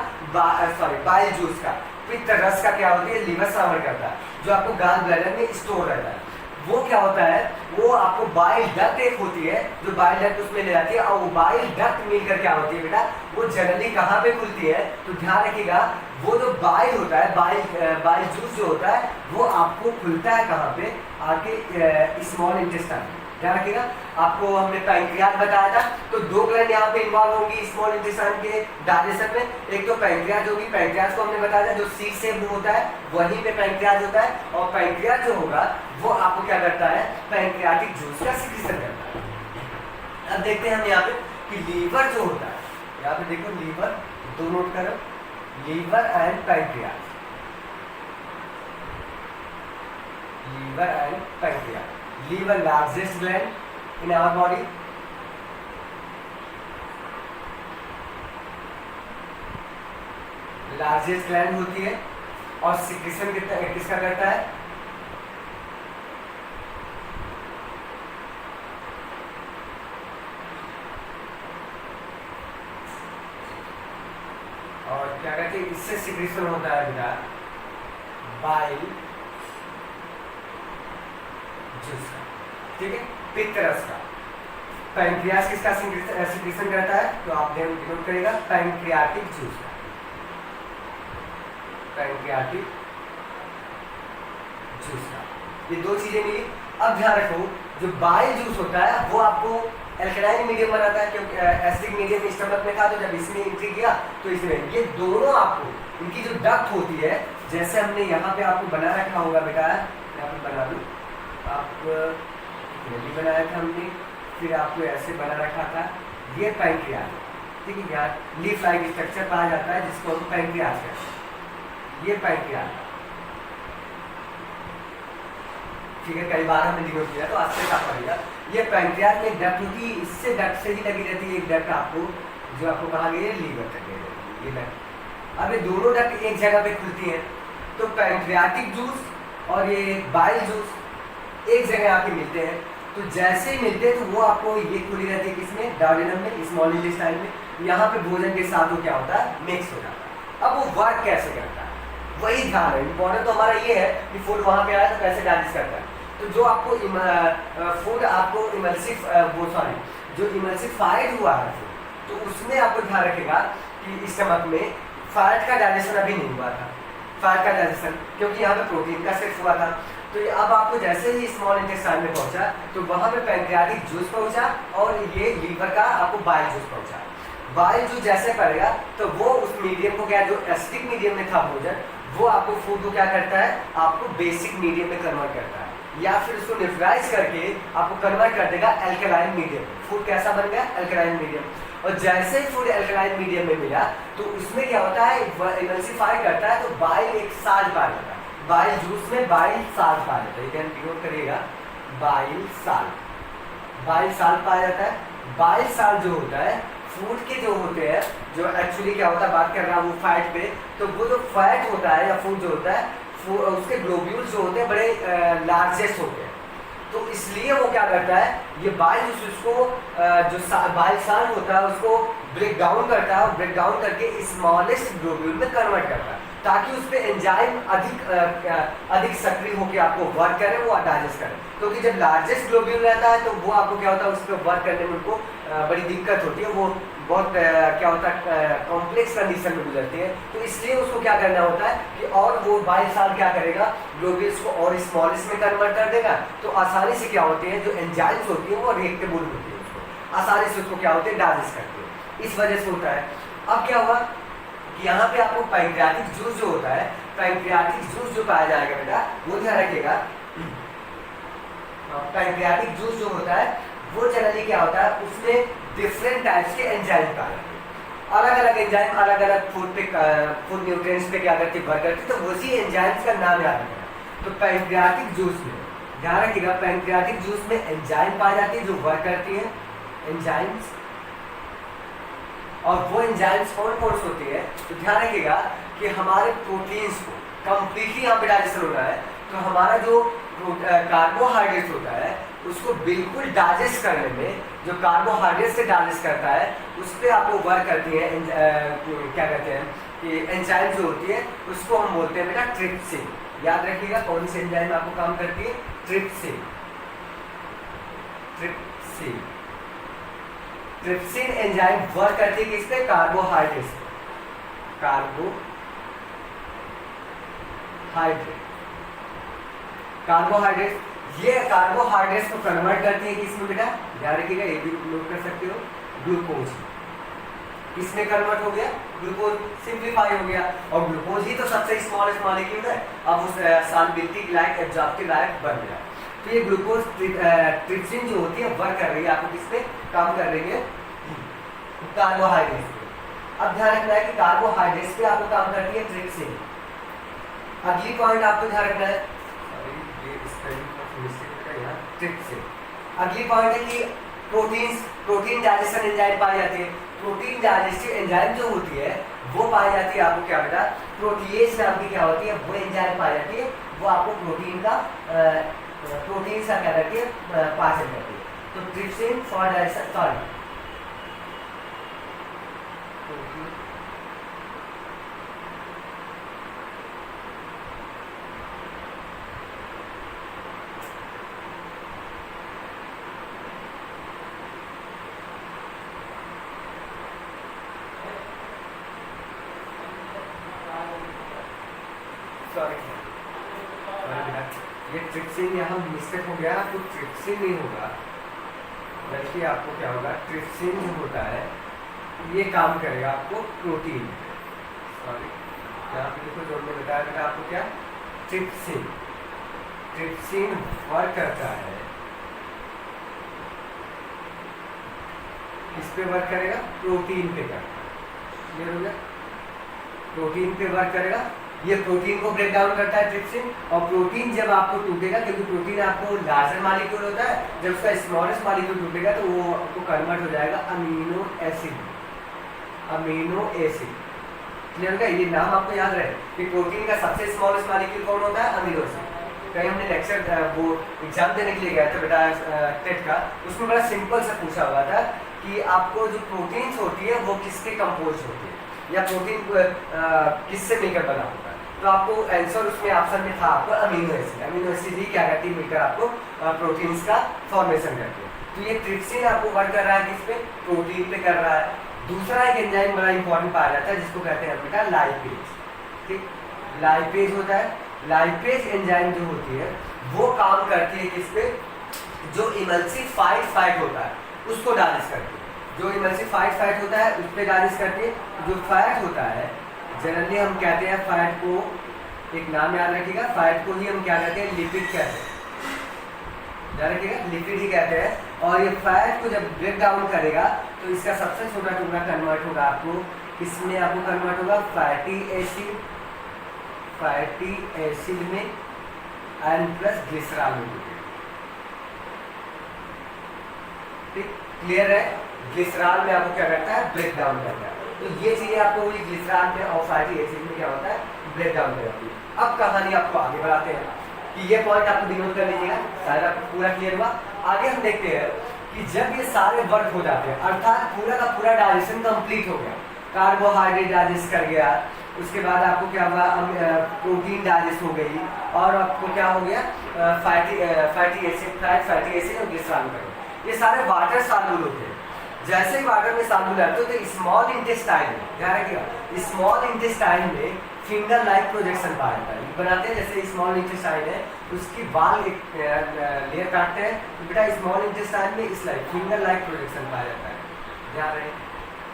सॉरी बाइल जूस का, पित्त रस का क्या होती है, लीवर श्रावण करता है, जो आपको गाल ब्लैडर में स्टोर रहता है। वो क्या होता है, वो आपको बाइल डक्ट एक होती है, जो बाइल डक्ट उसमें ले जाती है, और वो बाइल डक्ट मिलकर क्या होती है बेटा, वो जनरली कहाँ पे खुलती है, तो ध्यान रखिएगा वो जो बाइल होता है, बाइल जूस जो होता है, वो आपको खुलता है कहाँ पे, आगे स्मॉल इंटेस्टाइन। ध्यान रखिएगा, आपको हमने पैंक्रियाज बताया था, तो दो ग्लैंड यहाँ पे इन्वॉल्व होंगी स्मॉल इंटेस्टाइन के डाइजेशन में। एक तो पैंक्रियाज होगी, पैंक्रियाज को हमने बताया था जो सी शेप में होता है, वहीं पे पैंक्रियाज होता है, और पैंक्रियाज जो होगा वो आपको क्या करता है, पैंक्रियाटिक जूस का सिक्रेशन करता है। अब देखते हैं हम यहाँ पे कि लीवर जो होता है, यहाँ पे देखो लीवर, दो नोट करो, liver and pancreas, liver and pancreas. Liver largest gland in our body, largest gland होती है, और सिक्रेशन किसका करता है, और क्या कहते हैं, इससे सिक्रेशन होता है बेटा बाइल जूस का, ठीक है, पित्त रस का। पैंक्रियाज किसका सिक्रेशन करता है, तो आप नोट करिएगा, पैंक्रियाटिक जूस का, पैंक्रियाटिक जूस का। ये दो चीजें मिली। अब ध्यान रखो, जो बाइल जूस होता है वो आपको एल्कलाइन मीडियम बनाता है, क्योंकि एसिडिक मीडियम स्टमक में था, तो जब इसमें एंट्री किया तो इसमें ये दोनों आपको, इनकी जो डक्ट होती है, जैसे हमने यहाँ पे आपको बना रखा होगा बेटा, यहाँ पे बना दूँ, आप भी बनाया था हमने, फिर आपको ऐसे बना रखा था, ये पैंक्रियाज, ठीक है, यहाँ लीफ लाइक स्ट्रक्चर पाया जाता है, जिसको हम पैंक्रियाज कहते हैं, ये पैंक्रियाज, ठीक है, कई बार हमने डिनोट किया तो आस्ते का पड़ेगा। ये पैंक्रियाज में डक्ट होती है, इससे डक्ट से ही लगी रहती है एक डक्ट आपको, जो आपको कहा गया है लीवर तक ये डक्ट। अब ये दोनों डक्ट एक जगह पे खुलती हैं, तो पैंक्रियाटिक जूस और ये बाइल जूस, एक जगह आके मिलते हैं। तो जैसे ही मिलते हैं तो वो आपको ये खुली रहती है किसमें, डायोडेनम में, स्मॉल इंटेस्टाइन में। यहाँ पे भोजन के साथ वो क्या होता है, मिक्स हो जाता है। अब वो वर्क कैसे करता है वही ध्यान है, इंपॉर्टेंट तो हमारा ये है कि फूड वहाँ पे आया तो कैसे डाइजेस्ट करता है। तो जो आपको फूड आपको इमल्सिफ वो सॉरी जो इमल्सिफाइड हुआ है फूड, तो उसमें आपको ध्यान रखेगा कि स्टमक में फैट का डाइजेशन अभी नहीं हुआ था, फैट का डाइजेशन, क्योंकि यहाँ पे प्रोटीन का सिर्फ हुआ था। तो ये अब आपको जैसे ही स्मॉल इंटेस्टाइन में पहुंचा तो वहाँ पे पैंक्रियाटिक जूस पहुंचा और ये लीवर का आपको बाइल जूस पहुंचा। बाइल जूस जैसे पड़ेगा तो वो उस मीडियम को क्या, जो एसिडिक मीडियम में था भोजन, वो आपको फूड को क्या करता है, आपको बेसिक मीडियम में कन्वर्ट करता है, या फिर उसको न्यूट्रलाइज करके आपको कन्वर्ट कर देगा एल्कलाइन मीडियम। फूड कैसा बन गया, एल्कलाइन मीडियम। और जैसे ही फूड एल्कलाइन मीडियम में मिला तो उसमें क्या होता है, इमल्सिफाई करता है, तो बाइल एक साल्ट पाया जाता है। बाइल जूस में बाइल साल्ट पाया जाता है, ये नोट करिएगा, बाइल साल्ट, बाइल साल्ट पाया जाता है। बाइल साल्ट जो होता है फूड के जो होते हैं, जो एक्चुअली क्या होता है, बात कर रहा हूँ फैट पे, तो वो जो फैट होता है या फूड जो होता है उसके ग्लोब्यूल्स जो होते हैं बड़े लार्जेस्ट होते हैं। तो इसलिए वो क्या करता है, ये बाइल जूस उसको जो बाइल साल्ट होता है उसको ब्रेक डाउन करता है, और ब्रेक डाउन करके स्मॉलेस्ट ग्लोब्यूल में कन्वर्ट करता है, ताकि उस पर एंजाइम अधिक सक्रिय होकर आपको वर्क करे, वो डाइजेस्ट करे। क्योंकि जब लार्जेस्ट ग्लोब्यूल रहता है तो वो आपको क्या होता है, उस पर वर्क करने में उनको बड़ी दिक्कत होती है, वो बहुत क्या होता है, कॉम्प्लेक्स कंडीशन में गुजरती है। तो इसलिए उसको क्या करना होता है कि और वो बाइल साल्ट क्या करेगा, ग्लोब्यूल्स को और स्मॉलेस्ट में कन्वर्ट कर देगा। तो आसानी से क्या होते हैं, जो एंजाइम्स होती है वो रिएक्टेबल होती है, उसको आसानी से उसको क्या होते हैं, डाइजेस्ट करती है, इस वजह से होता है। अब क्या हुआ कि यहाँ पे आपको पैंक्रियाटिक जूस जो होता है, पैंक्रियाटिक जूस जो पाया जाएगा बेटा, वो ध्यान रखिएगा। पैंक्रियाटिक जूस जो होता है वो जनरली क्या होता है, उसमें डिफरेंट टाइप्स के एंजाइम पाए जाते हैं, अलग अलग एंजाइम अलग अलग फूड न्यूट्रिएंट्स पे क्या करती है, वर्क करती है। तो उसी एंजाइम्स का नाम याद रखना। तो पैंक्रियाटिक जूस में ध्यान रखिएगा, पैंक्रियाटिक जूस में एंजाइम पाई जाती है जो वर्क करती है, एंजाइम्स। और वो एंजाइम्स कौन कौन से होती है, तो ध्यान रखिएगा कि हमारे प्रोटीन्स को कंप्लीटली यहाँ पे डाइजेशन होना है। तो हमारा जो कार्बोहाइड्रेट होता है उसको बिल्कुल डाइजेस्ट करने में, जो कार्बोहाइड्रेट से डाइजेस्ट करता है उस पर आपको वर्क करती है क्या कहते हैं कि एंजाइम जो होती है, उसको हम बोलते हैं बेटा ट्रिप्सिन। याद रखिएगा कौन सी एंजाइम आपको काम करती है, trypsin. Trypsin trypsin enzyme work करती है किस पे, कार्बोहाइड्रेट, कार्बोहाइड्रेट। ये कार्बोहाइड्रेट्स को कन्वर्ट करती है किसमें बेटा, ध्यान रखिएगा, ये भी नोट कर सकते हो, ग्लूकोज। किसमें कन्वर्ट हो गया, ग्लूकोज, सिंप्लीफाई हो गया। और ग्लूकोज ही तो सबसे स्मॉलेस्ट मॉलिक्यूल है, अब उस सॉल्युबिलिटी लायक, एब्जॉर्प्टिव लायक बन गया। तो ये ग्लूकोज ट्रिप्सिन जो होती है वर्क कर रही है, आपको किस पे काम कर रही है, कार्बोहाइड्रेट पे। अब ध्यान रखना है कि कार्बोहाइड्रेट पे आपको काम करती है ट्रिप्सिन। अगली पॉइंट आपको ध्यान रखना है, ट्रिप्सिन। अगली पॉइंट है कि प्रोटीन डाइजेशन एंजाइम पाई जाती है। प्रोटीन डाइजेस्टिव एंजाइम जो होती है वो पाई जाती है आपको क्या बेटा, प्रोटीएज नाम की क्या होती है, वो एंजाइम पाई जाती है, वो आपको प्रोटीन का क्या करती है, पाचन करती है। तो ट्रिप्सिन फॉर डाइजेशन, सॉरी ये ट्रिप्सिन यहाँ मिस्टेक हो गया, तो ट्रिप्सिन नहीं होगा, बल्कि आपको क्या होगा, ट्रिप्सिन जो होता है ये काम करेगा आपको प्रोटीन, सॉरी यहाँ पे देखो जो मैंने बताया था आपको, क्या ट्रिप्सिन, ट्रिप्सिन वर्क करता है, इस पे वर्क करेगा, प्रोटीन पे करता है, ये हो गया, प्रोटीन पे वर्क करेगा, ये प्रोटीन को ब्रेक डाउन करता है ट्रिप्सिन। और प्रोटीन जब आपको टूटेगा, क्योंकि प्रोटीन आपको लार्जर मॉलिक्यूल होता है, जब उसका स्मॉलेस्ट मॉलिक्यूल टूटेगा तो वो आपको कन्वर्ट हो जाएगा amino acid, amino acid. Clear होगा, ये नाम आपको याद रहे कि प्रोटीन का सबसे स्मॉलेस्ट मॉलिक्यूल कौन होता है, अमीनो एसिड। कहीं हमने लेक्चर वो एग्जाम देने के लिए गया था बेटा टेट का, उसमें बड़ा सिंपल सा पूछा हुआ था कि आपको जो प्रोटीन्स होती है वो किसके कंपोज होती है या प्रोटीन किससे मिलकर बना होता है। तो आपको आंसर उसमें ऑप्शन में था आपको अमीनो एसिड। अमीनो एसिड ही क्या करती है मिलकर आपको प्रोटीन्स का फॉर्मेशन करती है। तो ये ट्रिप्सिन आपको वर्क कर रहा है किस पे, प्रोटीन पे कर रहा है। दूसरा एक एंजाइम बड़ा इंपॉर्टेंट पाया जाता है जिसको कहते हैं बेटा लाइपेज। ठीक, लाइपेज होता है। लाइपेज एंजाइम जो होती है वो काम करती है किस पे, जो इमल्सिफाइड फैट होता है उसको डाइजेस्ट करती है। जो इमल्सिफाइड फैट होता है उस पर डाइजेस्ट करती है। जो फैट होता है जनरली हम कहते हैं फैट को, एक नाम याद रखिएगा, फैट को ही हम क्या कहते हैं, लिपिड कहते हैं। याद रखिएगा, लिपिड ही कहते हैं। और ये फैट को जब ब्रेक डाउन करेगा तो इसका सबसे छोटा टुकड़ा कन्वर्ट होगा आपको किसमें, आपको कन्वर्ट होगा फैटी एसिड, फैटी एसिड में एंड प्लस ग्लिसरॉल में। ठीक, क्लियर है। ग्लिसरॉल में आपको क्या करता है, ब्रेक डाउन करता है। तो ये चीजें आपको वही ग्लिसरॉल में और फैटी एसिड में क्या होता है, ब्रेक डाउन कर जाती है। अब कहानी आपको आगे बढ़ाते हैं कि ये पॉइंट आपको डिनोट कर लीजिएगा, शायद आपको पूरा क्लियर हुआ। आगे हम देखते हैं कि जब ये सारे वर्क हो जाते हैं, अर्थात पूरा का पूरा डाइजेशन कंप्लीट हो गया, कार्बोहाइड्रेट डाइजेस्ट कर गया, उसके बाद आपको क्या हुआ, प्रोटीन डाइजेस्ट हो गई और आपको क्या हो गया, फैटी एसिड और ग्लिसरॉल कर गया। ये सारे वाटर सॉल्युबल होते हैं। जैसे ही वाटर में सॉल्युबल आते हो तो स्मॉल इंटेस्टाइन में, ध्यान रखिएगा, स्मॉल इंटेस्टाइन में फिंगर लाइक प्रोजेक्शन पाया जाता है। बनाते हैं जैसे स्मॉल इंटेस्टाइन है उसकी बाल एक लेयर काटते हैं तो बेटा स्मॉल इंटेस्टाइन में इस लाइक फिंगर लाइक प्रोजेक्शन पाया जाता है। ध्यान रखें,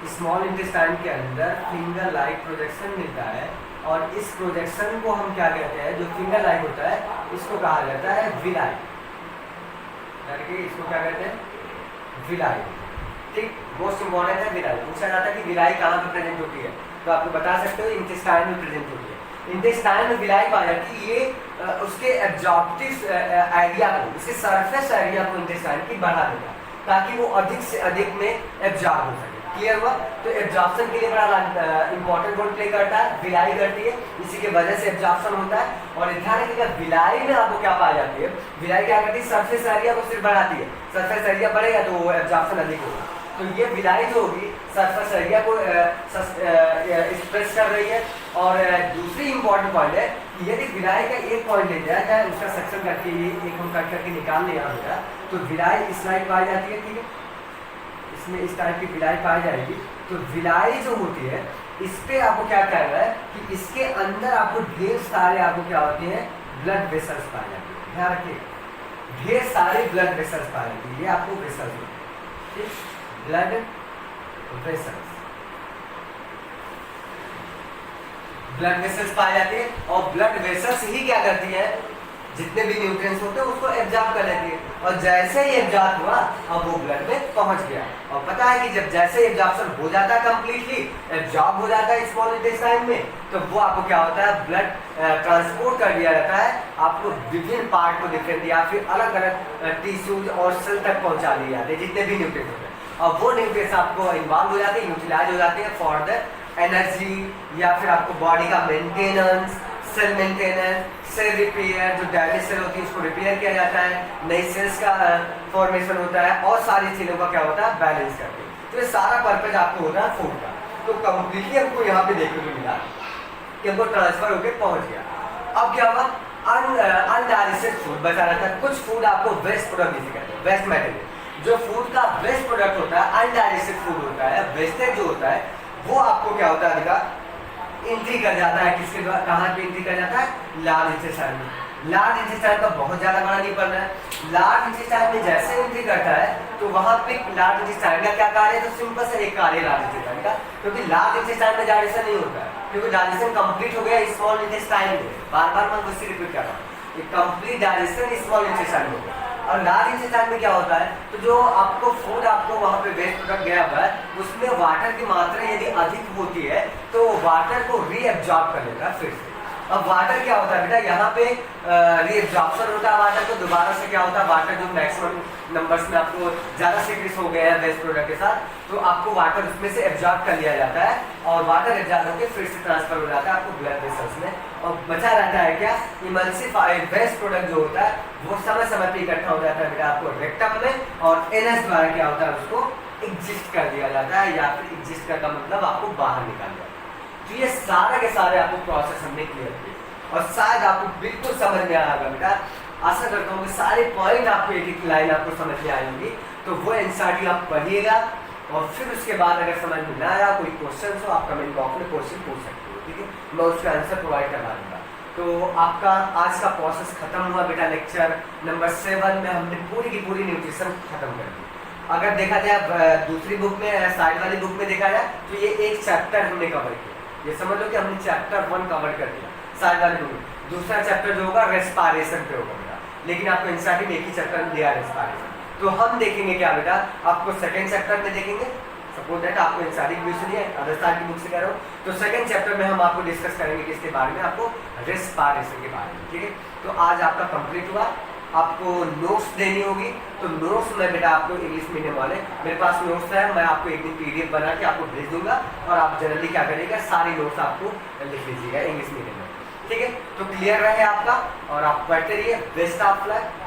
स्मॉल इंटेस्टाइन के अंदर फिंगर लाइक प्रोजेक्शन मिलता है और इस प्रोजेक्शन को हम क्या कहते हैं, जो फिंगर लाइक होता है इसको कहा जाता है विलाई। इसको क्या कहते हैं, विलाई। ठीक, मोस्ट इंपॉर्टेंट है विलाई। पूछा जाता है कि विलाई कहाँ पे प्रेजेंट होती है, तो आपको बता सकते हो इंटेस्टाइन में प्रेजेंट होती है। इंटेस्टाइन में विलाई पाई जाती है, ये उसके एब्जॉर्प्टिव एरिया को, उसके सरफेस एरिया को इंटेस्टाइन की बढ़ा देगा ताकि वो अधिक से अधिक में एब्जॉर्ब हो सके। क्लियर हुआ। तो एब्जॉर्प्शन के लिए बड़ा इंपॉर्टेंट रोल प्ले करता है, विलाई करती है, इसी के वजह से एब्जॉर्प्शन होता है। और ध्यान रखिएगा विलाई में आपको क्या पाई जाती है, विलाई क्या करती है, सरफेस एरिया को सिर्फ बढ़ाती है। सरफेस एरिया बढ़ेगा तो एब्जॉर्प्शन अधिक होगा। तो ये विलाई जो होगी सरफेस एरिया को एक्सप्रेस कर रही है। और दूसरी इंपॉर्टेंट पॉइंट है कि यदि विलाई का एक पॉइंट ले जाए जाए उसका सेक्शन करके एक हम कट करके निकाल लिया होगा तो विलाई इस लाइक पाई जाती है। ठीक है, इसमें इस टाइप की विलाई पाई जाएगी। तो विलाई जो होती है इस पे आपको क्या कह रहा है कि इसके अंदर आपको ढेर सारे आपको क्या होते हैं, ब्लड वेसल्स पाए जाते हैं। ध्यान रखिए, ढेर सारे ब्लड वेसल्स पाए जाते हैं, ये आपको वेसल्स होते हैं। ठीक, ब्लड वेसल्स, ब्लड वेसल्स पाए जाते हैं और ब्लड वेसल्स ही क्या करती है, जितने भी न्यूट्रिएंट्स होते हैं उसको एब्जॉर्ब कर लेती है। और जैसे ही एब्जॉर्ब हुआ अब वो ब्लड में पहुंच गया। और पता है कि जब जैसे एब्जॉर्प्शन हो जाता है कंप्लीटली, एब्जॉर्ब हो जाता है स्मॉल इंटेस्टाइन में, तो वो आपको क्या होता है, ब्लड ट्रांसपोर्ट कर दिया जाता है, आपको विभिन्न पार्ट को डिफरेंट या फिर अलग अलग टिश्यूज और सेल तक पहुंचा दिए जाते हैं जितने भी न्यूट्रिएंट्स होते हैं। और वो न्यूट्रिएंट्स आपको इन्वॉल्व हो जाते हैं, यूटिलाइज हो जाते हैं फॉर द एनर्जी या फिर आपको बॉडी का maintenance, cell maintenance, cell repair, जो डैमेज सेल होती है उसको रिपेयर किया जाता है, नई सेल्स का फॉर्मेशन होता है और सारी चीज़ों का क्या होता है, बैलेंस करते हैं। तो ये सारा पर्पज आपको होता है फूड का। तो कंप्लीटली हमको यहाँ पे देखने को मिला कि हमको ट्रांसफर होकर पहुँच गया। अब क्या हुआ, अनडाइजेस्टेड फूड बचा रहता है। कुछ फूड आपको वेस्ट प्रोडक्ट जिसे कहते हैं, वेस्ट मटेरियल। जो फूड का वेस्ट प्रोडक्ट होता है, अनडाइजेस्टेड फूड होता है, वेस्टेज जो होता है वो आपको क्या होता है, एंट्री कर जाता है किसके द्वारा, कहाँ पे एंट्री कर जाता है, लार्ज इंटेस्टाइन में। लार्ज इंटेस्टाइन का बहुत ज़्यादा बड़ा नहीं पड़ना है। लार्ज इंटेस्टाइन में जैसे एंट्री करता है तो वहाँ पे लार्ज इंटेस्टाइन का क्या कार्य है, तो सिंपल से एक कार्य लार्ज इंटेस्टाइन का, क्योंकि लार्ज इंटेस्टाइन में डाइजेशन नहीं होता है, क्योंकि डाइजेशन कंप्लीट हो गया स्मॉल इंटेस्टाइन में। बार बार मैं उससे रिपीट कर रहा हूँ, ये कंप्लीट डाइजेशन स्मॉल इंटेस्टाइन में होगा। और लार्ज इंटेस्टाइन में क्या होता है, तो जो आपको फूड आपको वहाँ पे वेस्ट प्रोडक्ट गया हुआ है उसमें वाटर की मात्रा यदि अधिक होती है तो वाटर को रीएब्जॉर्ब कर लेता है फिर से। अब वाटर क्या होता है बेटा, यहाँ पे रीअब्जॉर्प्शन होता है वाटर को, दोबारा से क्या होता है वाटर जो मैक्सिमम नंबर्स में आपको ज़्यादा सिक्रीट हो गया है वेस्ट प्रोडक्ट के साथ, तो आपको वाटर उसमें से एब्जॉर्ब कर लिया जाता है और वाटर एब्जॉर्ब होकर फिर से ट्रांसफर हो जाता है आपको ब्लड वेसल्स में, और बचा रहता है क्या, इमल्सिफाइड वेस्ट प्रोडक्ट जो होता है वो समय समय पर इकट्ठा हो जाता है बेटा आपको रेक्टम में, और एनएस द्वारा क्या होता है उसको एग्जिस्ट कर दिया जाता है, या फिर एग्जिस्ट करने का मतलब आपको बाहर निकाल दिया। तो ये सारे के सारे आपको प्रोसेस हमने क्लियर किए और शायद आपको बिल्कुल समझ में आएगा बेटा। आशा करता हूँ कि सारे पॉइंट आपको एक एक लाइन आपको समझ में आएंगी, तो वो एनसीईआरटी आप पढ़िएगा और फिर उसके बाद अगर समझ में ना आया, कोई क्वेश्चन हो, आप कमेंट बॉक्स में क्वेश्चन पूछ सकते हो, ठीक है, मैं उसका आंसर प्रोवाइड करवा दूँगा। तो आपका आज का प्रोसेस खत्म हुआ बेटा। लेक्चर नंबर 7 में हमने पूरी की पूरी न्यूट्रिशन खत्म कर दी। अगर देखा जाए दूसरी बुक में, साइड वाली बुक में देखा जाए तो ये एक चैप्टर हमने कवर किया, ये समझ लो कि हमने चैप्टर 1 कवर कर दिया साइड वाली बुक में। दूसरा चैप्टर जो होगा रेस्पिरेशन पे होगा बेटा, लेकिन आपको एनसीईआरटी में एक ही चैप्टर में दिया रेस्पिरेशन। तो हम देखेंगे क्या बेटा, आपको सेकंड चैप्टर में देखेंगे, सपोज दैट आपको एनसीईआरटी की बुक से नहीं है, अदर साइड की बुक से कह रहा हूँ, तो सेकंड चैप्टर में हम आपको डिस्कस करेंगे किसके बारे में, आपको रेस्पिरेशन के बारे में, ठीक है। तो आज आपका कंप्लीट हुआ। आपको नोट्स देनी होगी, तो नोट्स में बेटा आपको इंग्लिश मीडियम वाले मेरे पास नोट्स है, मैं आपको एक दिन पीडीएफ बना के आपको भेज दूंगा और आप जनरली क्या करिएगा, सारी नोट्स आपको लिख लीजिएगा इंग्लिश मीडियम में, ठीक है। तो क्लियर रहे आपका और आप पढ़ते रहिए। Best of luck.